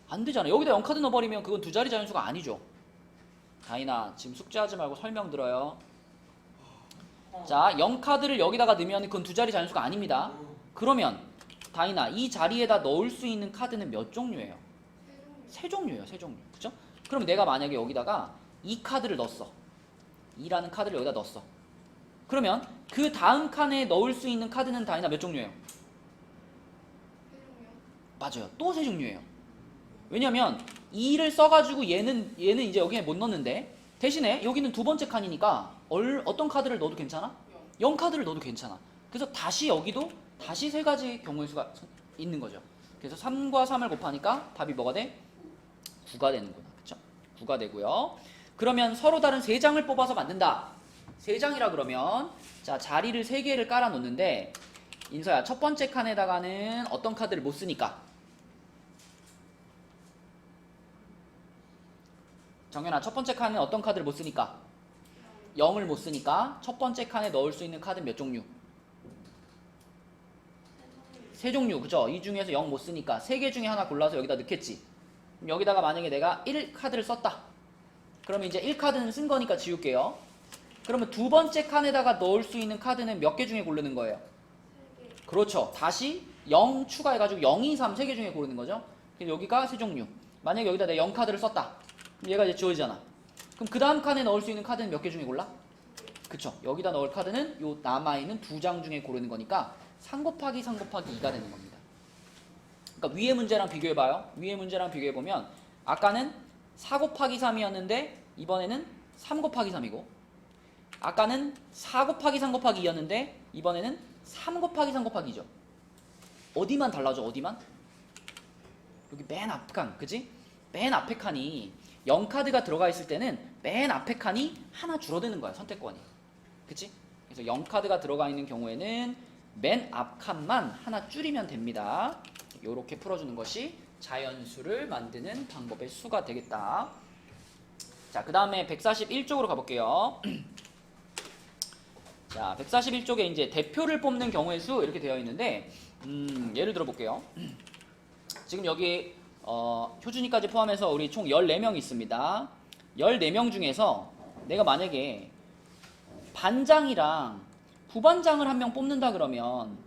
안 되잖아. 여기다 0카드 넣어버리면 그건 2자리 자연수가 아니죠. 다인아, 지금 숙제하지 말고 설명 들어요. 자, 0카드를 여기다가 넣으면 그건 2자리 자연수가 아닙니다. 그러면 다인아, 이 자리에다 넣을 수 있는 카드는 몇 종류예요? 3종류예요. 3종류. 그죠? 그럼 내가 만약에 여기다가 이 카드를 넣었어. 2라는 카드를 여기다 넣었어. 그러면 그 다음 칸에 넣을 수 있는 카드는 다인아 몇 종류예요? 맞아요. 또 3종류예요. 왜냐면 2를 써가지고 얘는 이제 여기에 못 넣는데 대신에 여기는 두 번째 칸이니까 어떤 카드를 넣어도 괜찮아? 0카드를 넣어도 괜찮아. 그래서 다시 여기도 다시 3가지 경우의 수가 있는 거죠. 그래서 3과 3을 곱하니까 답이 뭐가 돼? 9가 되는구나. 그쵸? 9가 되고요. 그러면 서로 다른 3장을 뽑아서 만든다. 3장이라 그러면 자, 자리를 3개를 깔아 놓는데 인서야, 첫 번째 칸에다가는 어떤 카드를 못 쓰니까? 정연아, 첫 번째 칸에 어떤 카드를 못 쓰니까? 0을 못 쓰니까 첫 번째 칸에 넣을 수 있는 카드는 몇 종류? 3종류. 그죠? 이 중에서 0 못 쓰니까 3개 중에 하나 골라서 여기다 넣겠지. 그럼 여기다가 만약에 내가 1카드를 썼다. 그러면 이제 1카드는 쓴 거니까 지울게요. 그러면 두 번째 칸에다가 넣을 수 있는 카드는 몇 개 중에 고르는 거예요? 그렇죠. 다시 0 추가해가지고 0, 2, 3 세 개 중에 고르는 거죠. 그래서 여기가 세 종류. 만약에 여기다 내 0카드를 썼다. 그럼 얘가 이제 지워지잖아. 그럼 그 다음 칸에 넣을 수 있는 카드는 몇 개 중에 골라? 그쵸. 여기다 넣을 카드는 요 남아있는 두 장 중에 고르는 거니까 3 곱하기 3 곱하기 2가 되는 겁니다. 그러니까 위의 문제랑 비교해봐요. 위의 문제랑 비교해보면 아까는 4 곱하기 3이었는데 이번에는 3 곱하기 3이고, 아까는 4 곱하기 3 곱하기 2였는데 이번에는 3 곱하기 3 곱하기 2죠. 어디만 달라져? 어디만? 여기 맨 앞 칸, 그지? 맨 앞에 칸이 0카드가 들어가 있을 때는 맨 앞에 칸이 하나 줄어드는 거야, 선택권이. 그치? 그래서 0카드가 들어가 있는 경우에는 맨 앞 칸만 하나 줄이면 됩니다. 요렇게 풀어주는 것이 자연수를 만드는 방법의 수가 되겠다. 자, 그 다음에 141쪽으로 가볼게요. 자, 141쪽에 이제 대표를 뽑는 경우의 수 이렇게 되어 있는데, 예를 들어 볼게요. 지금 여기 효준이까지 포함해서 우리 총 14명 있습니다. 14명 중에서 내가 만약에 반장이랑 부반장을 한 명 뽑는다 그러면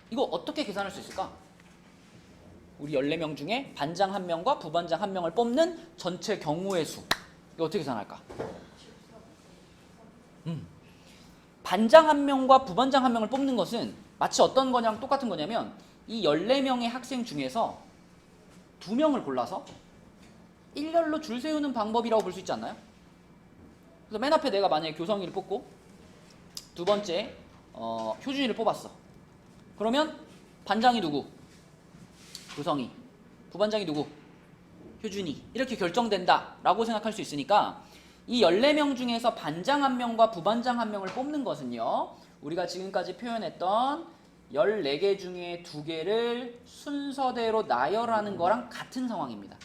이거 어떻게 계산할 수 있을까? 우리 14명 중에 반장 1명과 부반장 1명을 뽑는 전체 경우의 수. 이거 어떻게 계산할까? 반장 1명과 부반장 1명을 뽑는 것은 마치 어떤 거냐랑 똑같은 거냐면 이 14명의 학생 중에서 2명을 골라서 일렬로 줄 세우는 방법이라고 볼 수 있지 않나요? 그래서 맨 앞에 내가 만약에 교성이를 뽑고 두 번째 효준이를 뽑았어. 그러면 반장이 누구? 교성이. 부반장이 누구? 효준이. 이렇게 결정된다 라고 생각할 수 있으니까 이 14명 중에서 반장 1명과 부반장 1명을 뽑는 것은요, 우리가 지금까지 표현했던 14개 중에 2개를 순서대로 나열하는 거랑 같은 상황입니다.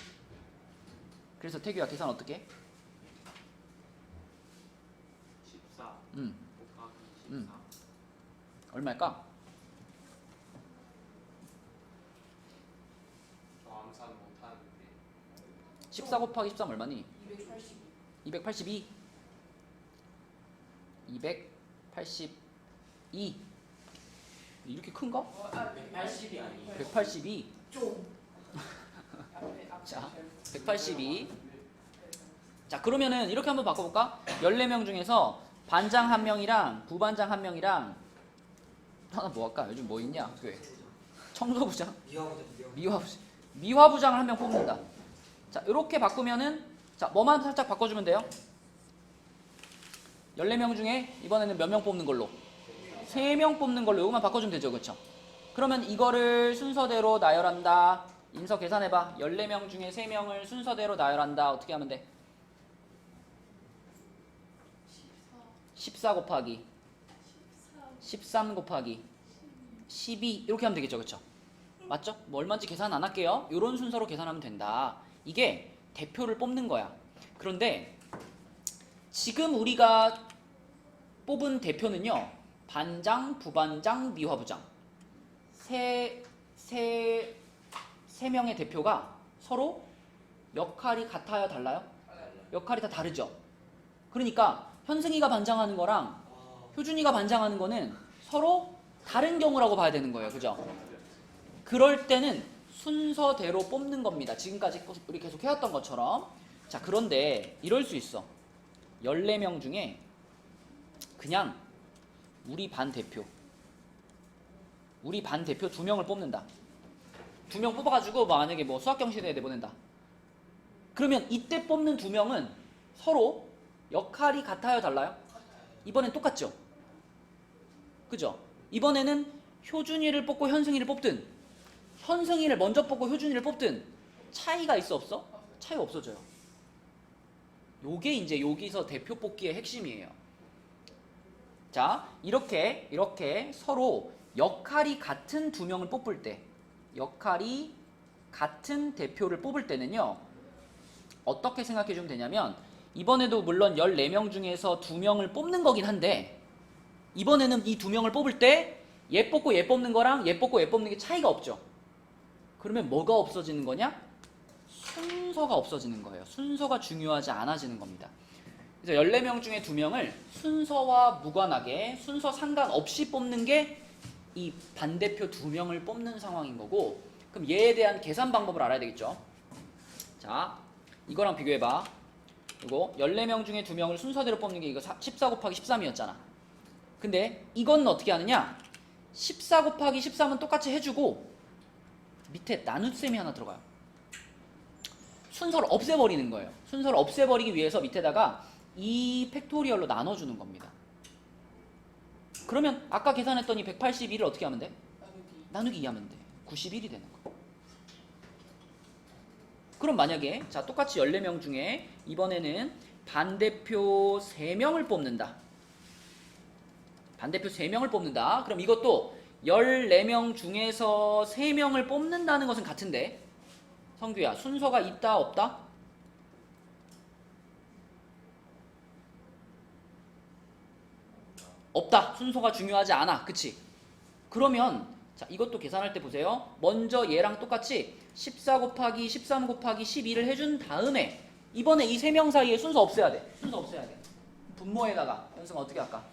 그래서 태규야, 계산 어떻게 해? 14 곱하기 14 얼마일까? 저 암산 못하는데 14 곱하기 13 얼마니? 282. 282. 이렇게 큰가? 180이 아니에요. 182. 좀. 자, 182. 자, 그러면은 이렇게 한번 바꿔볼까? 14명 중에서 반장 1명이랑 부반장 1명이랑 하나 뭐 할까? 요즘 뭐 있냐? 학교에. 청소부장? 미화부장을 1명 뽑는다. 자, 이렇게 바꾸면은, 자, 뭐만 살짝 바꿔주면 돼요. 14명 중에 이번에는 몇 명 뽑는 걸로? 3명 뽑는 걸로 이것만 바꿔주면 되죠. 그쵸? 그러면 이거를 순서대로 나열한다. 인서 계산해봐. 14명 중에 3명을 순서대로 나열한다. 어떻게 하면 돼? 14 곱하기 13 곱하기 12 이렇게 하면 되겠죠. 그쵸? 맞죠? 뭐 얼마인지 계산 안 할게요. 이런 순서로 계산하면 된다. 이게 대표를 뽑는 거야. 그런데 지금 우리가 뽑은 대표는요, 반장, 부반장, 미화부장 세 명의 대표가 서로 역할이 같아요, 달라요? 역할이 다 다르죠. 그러니까 현승이가 반장하는 거랑 효준이가 반장하는 거는 서로 다른 경우라고 봐야 되는 거예요. 그죠? 그럴 때는 순서대로 뽑는 겁니다. 지금까지 우리 계속 해왔던 것처럼. 자, 그런데 이럴 수 있어. 14명 중에 그냥 우리 반 대표 2명을 뽑는다. 2명 뽑아가지고 만약에 뭐 수학경시대에 내보낸다. 그러면 이때 뽑는 2명은 서로 역할이 같아요, 달라요? 이번엔 똑같죠? 그죠? 이번에는 효준이를 뽑고 현승이를 뽑든 현승이를 먼저 뽑고 효준이를 뽑든 차이가 있어, 없어? 차이가 없어져요. 요게 이제 여기서 대표 뽑기의 핵심이에요. 자, 이렇게 서로 역할이 같은 2명을 뽑을 때, 역할이 같은 대표를 뽑을 때는요, 어떻게 생각해 주면 되냐면, 이번에도 물론 14명 중에서 2명을 뽑는 거긴 한데, 이번에는 이 2명을 뽑을 때 얘 뽑고 얘 뽑는 거랑 얘 뽑고 얘 뽑는 게 차이가 없죠. 그러면 뭐가 없어지는 거냐? 순서가 없어지는 거예요. 순서가 중요하지 않아지는 겁니다. 그래서 14명 중에 2명을 순서와 무관하게 순서 상관없이 뽑는 게 이 반대표 2명을 뽑는 상황인 거고, 그럼 얘에 대한 계산 방법을 알아야 되겠죠. 자, 이거랑 비교해봐. 이거 14명 중에 2명을 순서대로 뽑는 게 이거 14 곱하기 13이었잖아. 근데 이건 어떻게 하느냐, 14 곱하기 13은 똑같이 해주고 밑에 나눗셈이 하나 들어가요. 순서를 없애버리는 거예요. 순서를 없애버리기 위해서 밑에다가 2 팩토리얼로 나눠주는 겁니다. 그러면 아까 계산했더니 181을 어떻게 하면 돼? 나누기 2 하면 돼. 91이 되는 거. 그럼 만약에 자 똑같이 14명 중에 이번에는 반대표 3명을 뽑는다. 반대표 3명을 뽑는다. 그럼 이것도 14명 중에서 3명을 뽑는다는 것은 같은데, 성규야, 순서가 있다 없다? 없다. 순서가 중요하지 않아. 그치? 그러면 자 이것도 계산할 때 보세요. 먼저 얘랑 똑같이 14 곱하기 13 곱하기 12를 해준 다음에 이번에 이 3명 사이에 순서 없애야 돼. 순서 없애야 돼. 분모에다가 연승아 어떻게 할까?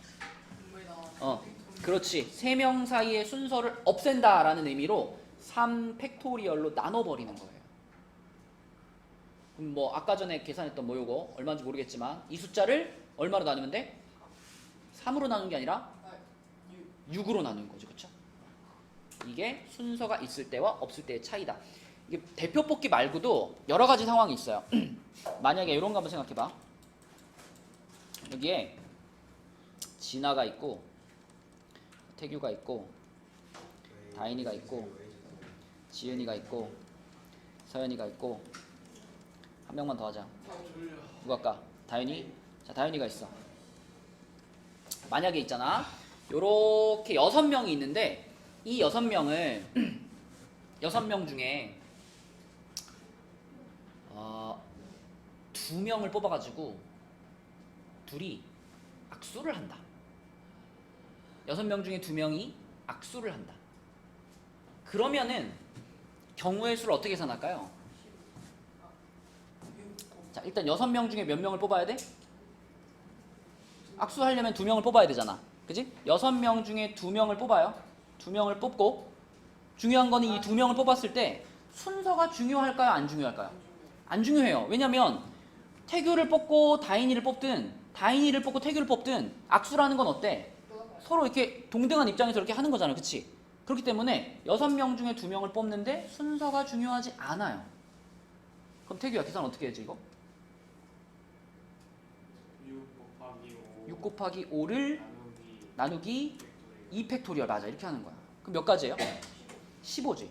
그렇지. 3명 사이의 순서를 없앤다라는 의미로 3 팩토리얼로 나눠버리는 거예요. 그럼 뭐 아까 전에 계산했던 뭐 요거 얼마인지 모르겠지만 이 숫자를 얼마로 나누면 돼? 3으로 나누는 게 아니라 6으로 나누는 거죠. 그쵸? 이게 순서가 있을 때와 없을 때의 차이다. 이게 대표 뽑기 말고도 여러 가지 상황이 있어요. 만약에 이런 거 한번 생각해봐. 여기에 진아가 있고 태규가 있고 다인이가 있고 지은이가 있고 서연이가 있고 한 명만 더 하자. 누가 할까? 다인이? 자, 다인이가 있어. 만약에 있잖아. 요렇게 6명이 있는데 이 6명을 6명 중에 2명을 뽑아가지고 둘이 악수를 한다. 6명 중에 2명이 악수를 한다. 그러면은 경우의 수를 어떻게 계산할까요? 자, 일단 6명 중에 몇 명을 뽑아야 돼? 악수하려면 2명을 뽑아야 되잖아. 그지? 6명 중에 2명을 뽑아요. 2명을 뽑고 중요한 거는 이 2명을 뽑았을 때 순서가 중요할까요? 안 중요할까요? 안 중요해요. 왜냐면 태규를 뽑고 다인이를 뽑든 다인이를 뽑고 태규를 뽑든 악수라는 건 어때? 서로 이렇게 동등한 입장에서 이렇게 하는 거잖아. 그치? 그렇기 때문에 6명 중에 2명을 뽑는데 순서가 중요하지 않아요. 그럼 태규야 계산 어떻게 해야지 이거? 6 곱하기 5를 나누기 2 팩토리얼. 맞아. 이렇게 하는 거야. 그럼 몇 가지예요? 15지.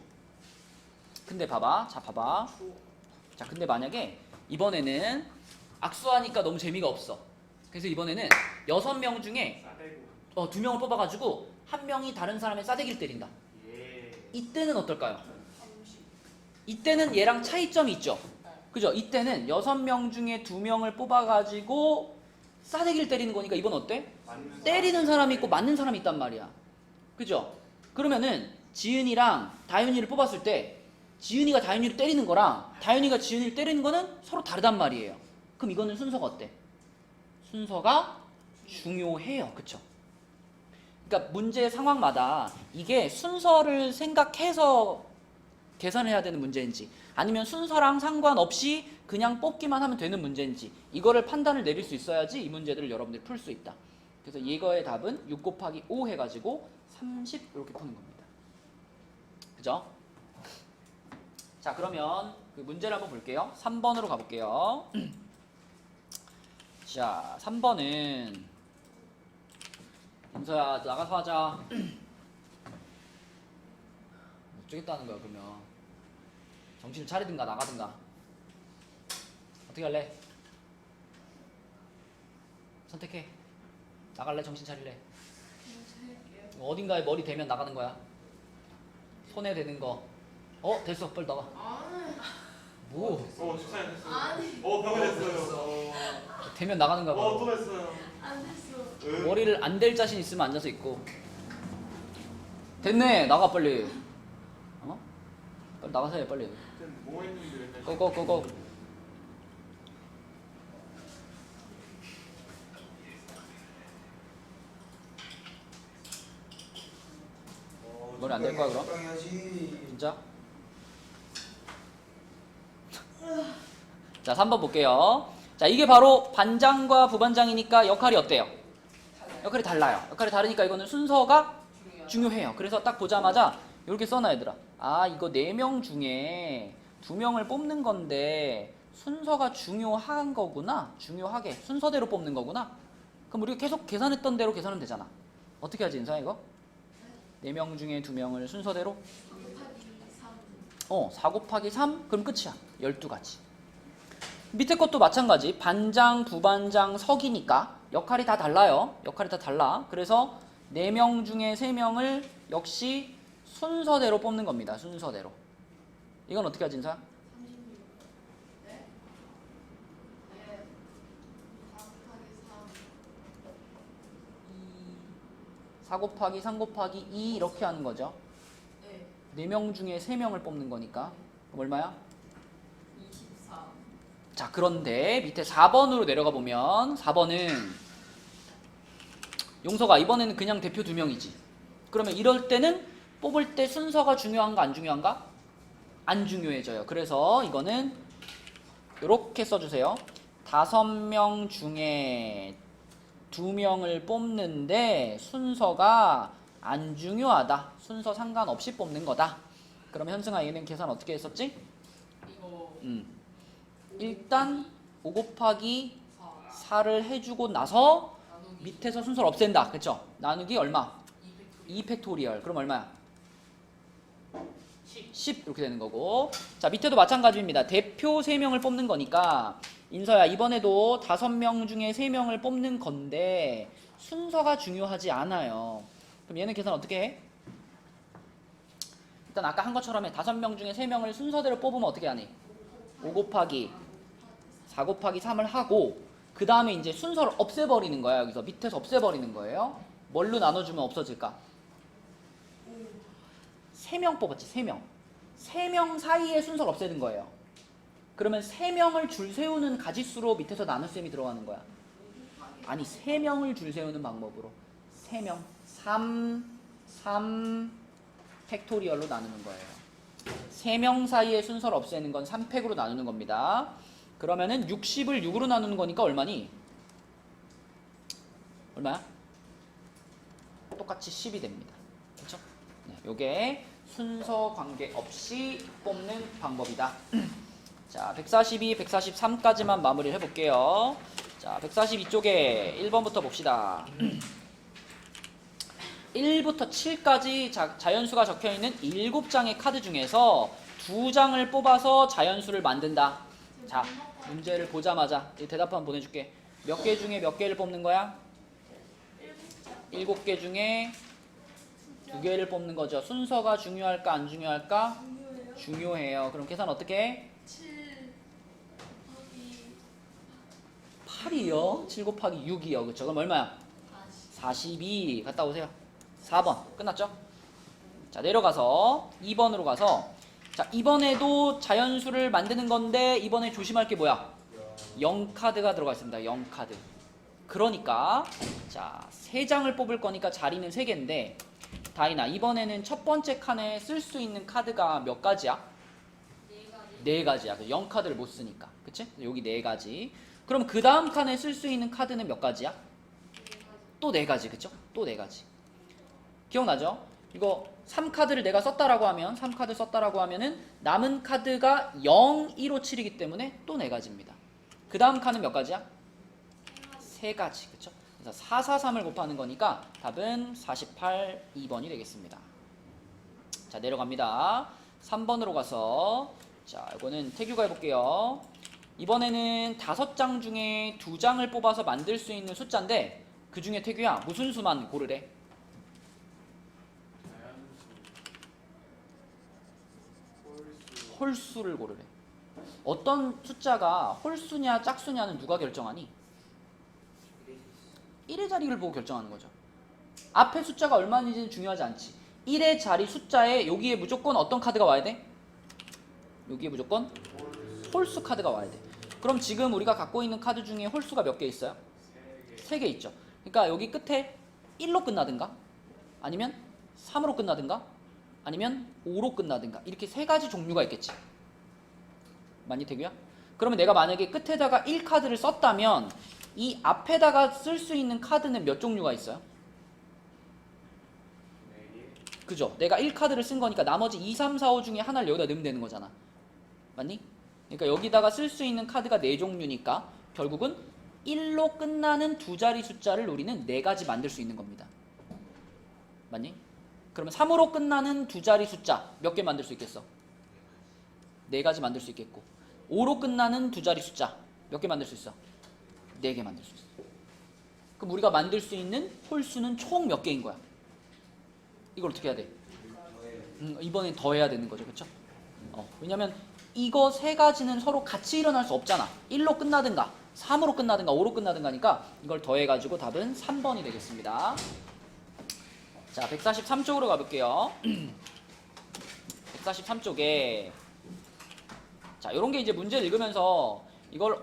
근데 봐봐. 자, 봐봐. 자, 근데 만약에 이번에는 악수하니까 너무 재미가 없어. 그래서 이번에는 6명 중에 2명을 뽑아가지고 한 명이 다른 사람의 싸대기를 때린다. 이때는 어떨까요? 이때는 얘랑 차이점이 있죠. 그죠? 이때는 6명 중에 2명을 뽑아가지고 싸대기를 때리는 거니까 이건 어때? 때리는 사람이 있고 맞는 사람이 있단 말이야. 그죠? 그러면은 지은이랑 다윤이를 뽑았을 때 지은이가 다윤이를 때리는 거랑 다윤이가 지은이를 때리는 거는 서로 다르단 말이에요. 그럼 이거는 순서가 어때? 순서가 중요해요. 그쵸? 그러니까 문제 상황마다 이게 순서를 생각해서 계산해야 되는 문제인지 아니면 순서랑 상관없이 그냥 뽑기만 하면 되는 문제인지 이거를 판단을 내릴 수 있어야지 이 문제들을 여러분들이 풀 수 있다. 그래서 이거의 답은 6 곱하기 5 해가지고 30 이렇게 푸는 겁니다. 그죠? 자, 그러면 그 문제를 한번 볼게요. 3번으로 가볼게요. 자, 3번은 임서야 나가서 하자. 어쩌겠다는 거야 그러면. 정신을 차리든가 나가든가. 어떻게 할래? 선택해. 나갈래? 정신 차릴래? 어딘가에 머리 대면 나가는 거야. 손에 대는 거. 됐어. 빨리 나가. 뭐? 축사해 됐어요. 아니. 병원 됐어요. 대면 나가는 거야. 바로. 또 됐어요. 안 됐어. 머리를 안 댈 자신 있으면 앉아서 있고. 됐네. 나가 빨리. 빨리 나가서 해 빨리. 뭐 했는데 맨날. 고고고고. 이번에 안 될 거야 그럼? 해야지. 진짜? 자 3번 볼게요. 자 이게 바로 반장과 부반장이니까 역할이 어때요? 역할이 달라요. 역할이 다르니까 이거는 순서가 중요해요. 그래서 딱 보자마자 이렇게 써놔 얘들아. 아 이거 4명 중에 2명을 뽑는 건데 순서가 중요한 거구나. 중요하게 순서대로 뽑는 거구나. 그럼 우리가 계속 계산했던 대로 계산하면 되잖아. 어떻게 하지 인사 이거? 4명 중에 2명을 순서대로 4 곱하기 3 그럼 끝이야. 12가지. 밑에 것도 마찬가지. 반장, 부반장, 석이니까 역할이 다 달라요. 역할이 다 달라. 그래서 4명 중에 3명을 역시 순서대로 뽑는 겁니다. 순서대로. 이건 어떻게 하지 인사? 4 곱하기 3 곱하기 2 이렇게 하는 거죠. 4명 중에 3명을 뽑는 거니까. 그럼 얼마야? 24. 자, 그런데 밑에 4번으로 내려가 보면 4번은 용서가 이번에는 그냥 대표 2명이지. 그러면 이럴 때는 뽑을 때 순서가 중요한가 안 중요한가? 안 중요해져요. 그래서 이거는 이렇게 써주세요. 5명 중에 2명을 뽑는데 순서가 안 중요하다. 순서 상관없이 뽑는 거다. 그럼 현승아 얘는 계산 어떻게 했었지? 이거 일단 5 곱하기 4를 해주고 나서 나누기 밑에서 순서를 없앤다. 그쵸? 나누기 얼마? 2팩토리얼. 그럼 얼마야? 10 이렇게 되는 거고. 자 밑에도 마찬가지입니다. 대표 3명을 뽑는 거니까 인서야 이번에도 5명 중에 3명을 뽑는 건데 순서가 중요하지 않아요. 그럼 얘는 계산 어떻게 해? 일단 아까 한 것처럼 해. 5명 중에 3명을 순서대로 뽑으면 어떻게 하니? 5 곱하기 4 곱하기 3을 하고 그 다음에 이제 순서를 없애버리는 거야. 여기서 밑에서 없애버리는 거예요. 뭘로 나눠주면 없어질까? 3명 뽑았지. 3명. 3명 사이에 순서를 없애는 거예요. 그러면 3명을 줄 세우는 가지수로 밑에서 나눗셈이 들어가는 거야. 아니 3명을 줄 세우는 방법으로 3명 3 팩토리얼로 나누는 거예요. 3명 사이에 순서를 없애는 건 3팩으로 나누는 겁니다. 그러면은 60을 6으로 나누는 거니까 얼마니? 얼마야? 똑같이 10이 됩니다. 그렇죠? 네, 요게 순서 관계없이 뽑는 방법이다. 자, 142, 143까지만 마무리를 해볼게요. 자, 142쪽에 1번부터 봅시다. 1부터 7까지 자연수가 적혀있는 7장의 카드 중에서 2장을 뽑아서 자연수를 만든다. 자, 문제를 보자마자 대답판 보내줄게. 몇 개 중에 몇 개를 뽑는 거야? 7개 중에 2개를 뽑는 거죠. 순서가 중요할까 안 중요할까? 중요해요. 그럼 계산 어떻게 해? 7 8이요. 7 곱하기 6이요. 그쵸? 그럼 얼마야? 42. 갔다 오세요. 4번. 끝났죠? 자, 내려가서 2번으로 가서 자, 이번에도 자연수를 만드는 건데 이번에 조심할 게 뭐야? 0카드가 들어가 있습니다. 0카드. 그러니까 자, 3장을 뽑을 거니까 자리는 3개인데 다이나 이번에는 첫 번째 칸에 쓸 수 있는 카드가 몇 가지야? 4가지야. 0카드를 못 쓰니까. 그치? 여기 4가지. 그럼 그 다음 칸에 쓸 수 있는 카드는 몇 가지야? 또 4가지. 그쵸? 또 4가지. 기억나죠? 이거 3카드를 내가 썼다라고 하면 3카드 썼다라고 하면은 남은 카드가 0, 1, 5, 7이기 때문에 또 4가지입니다. 그 다음 칸은 몇 가지야? 3가지. 그쵸? 그래서 4, 4, 3을 곱하는 거니까 답은 48, 2번이 되겠습니다. 자, 내려갑니다. 3번으로 가서 자, 이거는 태규가 해볼게요. 이번에는 5장 중에 2장을 뽑아서 만들 수 있는 숫자인데 그 중에 태규야 무슨 수만 고르래? 홀수를 고르래. 어떤 숫자가 홀수냐 짝수냐는 누가 결정하니? 1의 자리를 보고 결정하는 거죠. 앞에 숫자가 얼마인지는 중요하지 않지. 1의 자리 숫자에 여기에 무조건 어떤 카드가 와야 돼? 여기에 무조건 홀수 카드가 와야 돼. 그럼 지금 우리가 갖고 있는 카드 중에 홀수가 몇 개 있어요? 3개 있죠. 그러니까 여기 끝에 1로 끝나든가 아니면 3으로 끝나든가 아니면 5로 끝나든가 이렇게 세 가지 종류가 있겠지. 맞니 태규야? 그러면 내가 만약에 끝에다가 1카드를 썼다면 이 앞에다가 쓸 수 있는 카드는 몇 종류가 있어요? 그죠? 내가 1카드를 쓴 거니까 나머지 2, 3, 4, 5 중에 하나를 여기다 넣으면 되는 거잖아. 맞니? 그러니까 여기다가 쓸 수 있는 카드가 4종류니까 결국은 1로 끝나는 두 자리 숫자를 우리는 4가지 만들 수 있는 겁니다. 맞니? 그러면 3으로 끝나는 두 자리 숫자 몇 개 만들 수 있겠어? 4가지 만들 수 있겠고 5로 끝나는 두 자리 숫자 몇 개 만들 수 있어? 4개 만들 수 있어. 그럼 우리가 만들 수 있는 홀수는 총 몇 개인 거야? 이걸 어떻게 해야 돼? 이번엔 더해야 되는 거죠. 그쵸? 왜냐면 이거 세 가지는 서로 같이 일어날 수 없잖아. 1로 끝나든가 3으로 끝나든가 5로 끝나든가 하니까 이걸 더해가지고 답은 3번이 되겠습니다. 자, 143쪽으로 가볼게요. 143쪽에 자, 요런 게 이제 문제를 읽으면서 이걸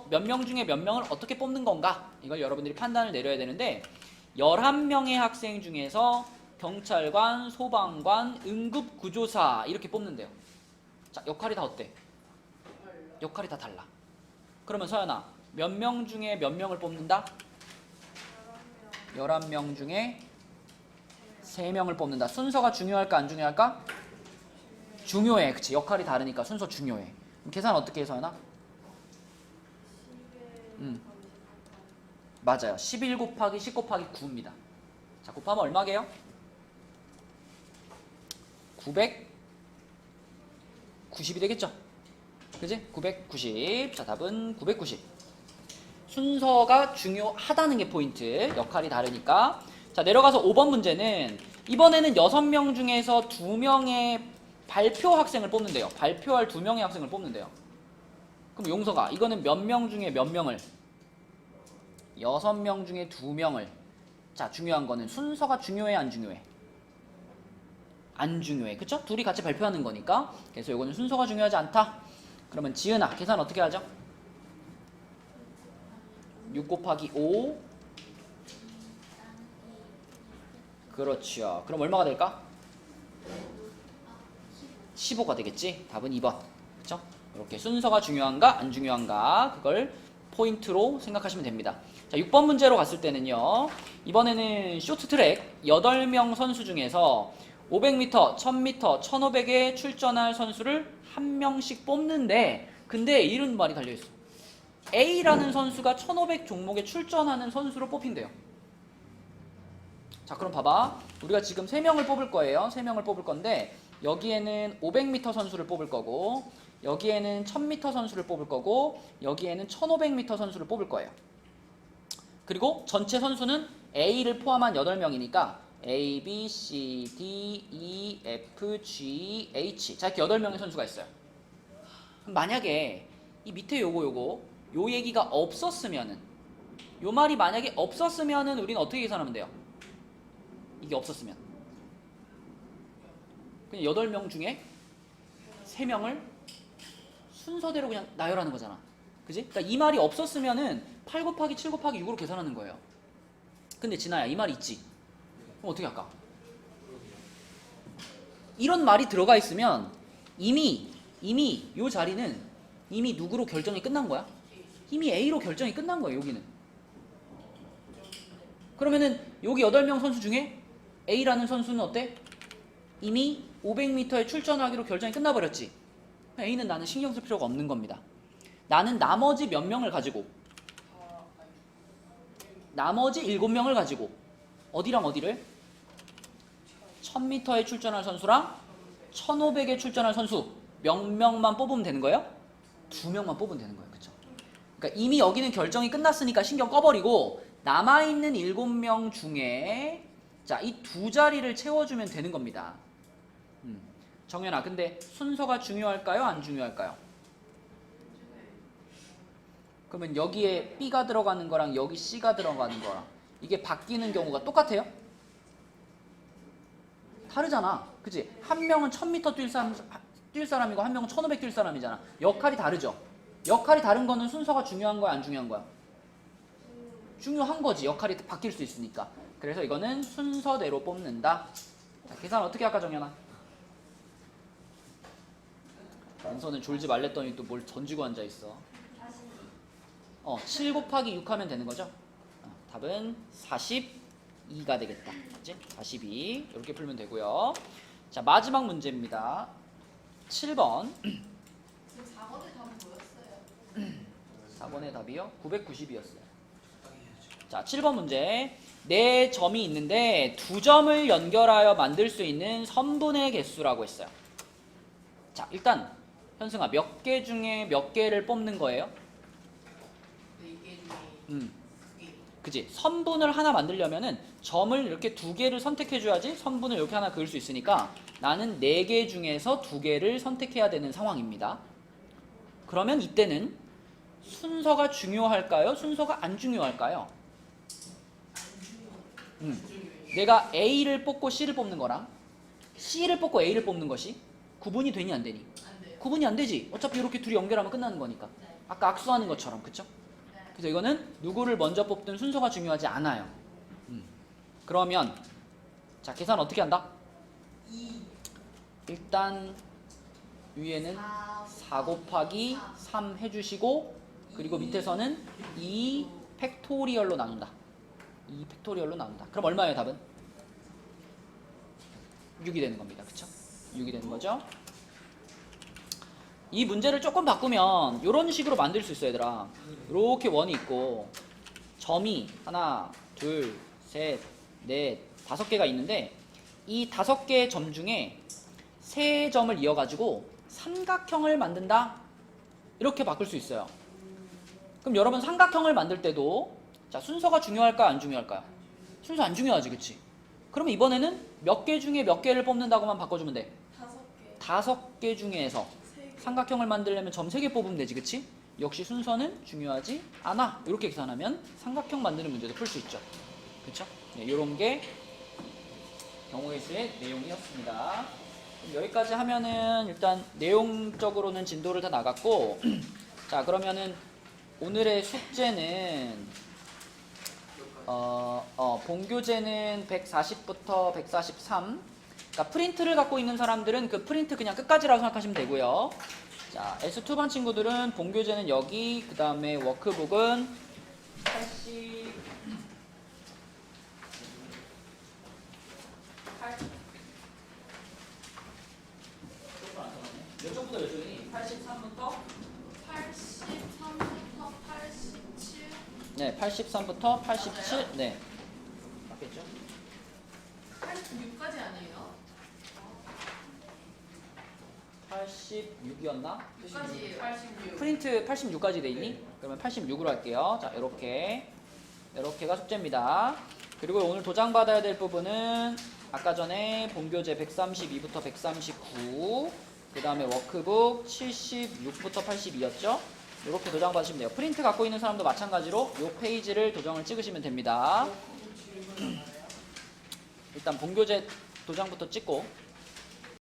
몇 명 중에 몇 명을 어떻게 뽑는 건가? 이걸 여러분들이 판단을 내려야 되는데 11명의 학생 중에서 경찰관, 소방관, 응급구조사 이렇게 뽑는데요. 자, 역할이 다 어때? 역할이 다 달라. 그러면 서연아, 몇 명 중에 몇 명을 뽑는다? 11명 중에 3명을 뽑는다. 순서가 중요할까 안 중요할까? 중요해. 그치? 역할이 다르니까 순서 중요해. 그럼 계산 어떻게 해, 서연아? 맞아요. 11 곱하기 10 곱하기 9입니다. 자, 곱하면 얼마게요? 990이 되겠죠? 그지? 990. 자, 답은 990. 순서가 중요하다는 게 포인트. 역할이 다르니까. 자, 내려가서 5번 문제는 이번에는 6명 중에서 2명의 발표 학생을 뽑는데요. 발표할 2명의 학생을 뽑는데요. 그럼 용서가 이거는 몇 명 중에 몇 명을? 6명 중에 2명을. 자, 중요한 거는 순서가 중요해 안 중요해? 안 중요해. 그쵸? 둘이 같이 발표하는 거니까. 그래서 이거는 순서가 중요하지 않다. 그러면 지은아, 계산 어떻게 하죠? 6 곱하기 5. 그렇죠. 그럼 얼마가 될까? 15가 되겠지? 답은 2번. 그쵸? 이렇게 순서가 중요한가 안 중요한가 그걸 포인트로 생각하시면 됩니다. 자, 6번 문제로 갔을 때는요. 이번에는 쇼트트랙 8명 선수 중에서 500m, 1000m, 1500에 출전할 선수를 한 명씩 뽑는데 근데 이런 말이 달려있어. A라는 선수가 1500 종목에 출전하는 선수로 뽑힌대요. 자, 그럼 봐봐. 우리가 지금 3명을 뽑을 거예요. 3명을 뽑을 건데 여기에는 500m 선수를 뽑을 거고 여기에는 1000m 선수를 뽑을 거고 여기에는 1500m 선수를 뽑을 거예요. 그리고 전체 선수는 A를 포함한 8명이니까 A, B, C, D, E, F, G, H. 자, 이렇게 8명의 선수가 있어요. 만약에 이 밑에 요거 요 얘기가 없었으면은 요 말이 만약에 없었으면은 우리는 어떻게 계산하면 돼요? 이게 없었으면 그냥 8명 중에 3명을 순서대로 그냥 나열하는 거잖아. 그지? 그러니까 이 말이 없었으면은 8 곱하기 7 곱하기 6으로 계산하는 거예요. 근데 진아야, 이 말이 있지? 그럼 어떻게 할까? 이런 말이 들어가 있으면 이미 이 자리는 이미 누구로 결정이 끝난 거야? 이미 A로 결정이 끝난 거예요. 여기는. 그러면은 여기 8명 선수 중에 A라는 선수는 어때? 이미 500m에 출전하기로 결정이 끝나버렸지. A는 나는 신경 쓸 필요가 없는 겁니다. 나는 나머지 몇 명을 가지고 나머지 7명을 가지고 어디랑 어디를? 1000m에 출전할 선수랑 1500에 출전할 선수 몇 명만 뽑으면 되는 거예요? 2명만 뽑으면 되는 거예요. 그쵸? 그러니까 이미 여기는 결정이 끝났으니까 신경 꺼버리고 남아있는 7명 중에 자, 이 2자리를 채워주면 되는 겁니다. 정연아, 근데 순서가 중요할까요? 안 중요할까요? 그러면 여기에 B가 들어가는 거랑 여기 C가 들어가는 거랑 이게 바뀌는 경우가 똑같아요? 다르잖아. 그치? 한 명은 1000m 뛸 사람이고 한 명은 1500 뛸 사람이잖아. 역할이 다르죠? 역할이 다른 거는 순서가 중요한 거야? 안 중요한 거야? 중요한 거지. 역할이 바뀔 수 있으니까. 그래서 이거는 순서대로 뽑는다. 자, 계산 어떻게 할까, 정연아? 은서는 졸지 말랬더니 또 뭘 던지고 앉아 있어. 7 곱하기 6 하면 되는 거죠? 답은 42가 되겠다. 그치? 42 이렇게 풀면 되고요. 자, 마지막 문제입니다. 7번. 지금 4번의 답은 뭐였어요? 4번의 답이요? 990이었어요. 자, 7번 문제. 네 점이 있는데 두 점을 연결하여 만들 수 있는 선분의 개수라고 했어요. 자, 일단 현승아, 몇 개 중에 몇 개를 뽑는 거예요? 4개 중에 2개. 그지? 선분을 하나 만들려면은 점을 이렇게 2개를 선택해줘야지 선분을 이렇게 하나 그을 수 있으니까 나는 4개 중에서 2개를 선택해야 되는 상황입니다. 그러면 이때는 순서가 중요할까요? 순서가 안 중요할까요? 내가 A를 뽑고 C를 뽑는 거랑 C를 뽑고 A를 뽑는 것이 구분이 되니 안 되니? 안 돼요. 구분이 안 되지. 어차피 이렇게 둘이 연결하면 끝나는 거니까. 네. 아까 악수하는 것처럼, 그쵸? 네. 그래서 이거는 누구를 먼저 뽑든 순서가 중요하지 않아요. 그러면 자, 계산 어떻게 한다? 2. 일단 위에는 4 곱하기 3 해주시고 그리고 밑에서는 2 팩토리얼로 나눈다. 2 팩토리얼로 나눈다. 그럼 얼마예요, 답은? 6이 되는 겁니다. 그쵸? 6이 되는 거죠? 이 문제를 조금 바꾸면 이런 식으로 만들 수 있어요, 얘들아. 이렇게 원이 있고 점이 하나, 둘, 셋, 넷, 5개가 있는데 이 5개의 점 중에 3점을 이어가지고 삼각형을 만든다? 이렇게 바꿀 수 있어요. 그럼 여러분 삼각형을 만들 때도 자, 순서가 중요할까요? 안 중요할까요? 순서 안 중요하지, 그치? 그러면 이번에는 몇 개 중에 몇 개를 뽑는다고만 바꿔주면 돼. 5개. 5개 중에서 3개. 삼각형을 만들려면 점 3개 뽑으면 되지, 그치? 역시 순서는 중요하지 않아. 이렇게 계산하면 삼각형 만드는 문제도 풀 수 있죠. 그쵸? 네, 이런 게 경우의 수의 내용이었습니다. 여기까지 하면은 일단 내용적으로는 진도를 다 나갔고 자, 그러면은 오늘의 숙제는 본교재는 140부터 143. 그러니까 프린트를 갖고 있는 사람들은 그 프린트 그냥 끝까지라고 생각하시면 되고요. 자, S2반 친구들은 본교재는 여기, 그 다음에 워크북은 80 몇 쪽부터 몇 쪽이니? 83부터? 83부터 87. 네, 83부터 87. 네. 맞겠죠? 86까지 아니에요? 86이었나? 6까지예요. 86. 프린트 86까지 돼 있니? 그러면 86으로 할게요. 자, 이렇게가 숙제입니다. 그리고 오늘 도장 받아야 될 부분은 아까 전에 본교재 132부터 139, 그 다음에 워크북 76부터 82였죠? 이렇게 도장 받으시면 돼요. 프린트 갖고 있는 사람도 마찬가지로 이 페이지를 도장을 찍으시면 됩니다. 일단 본교재 도장부터 찍고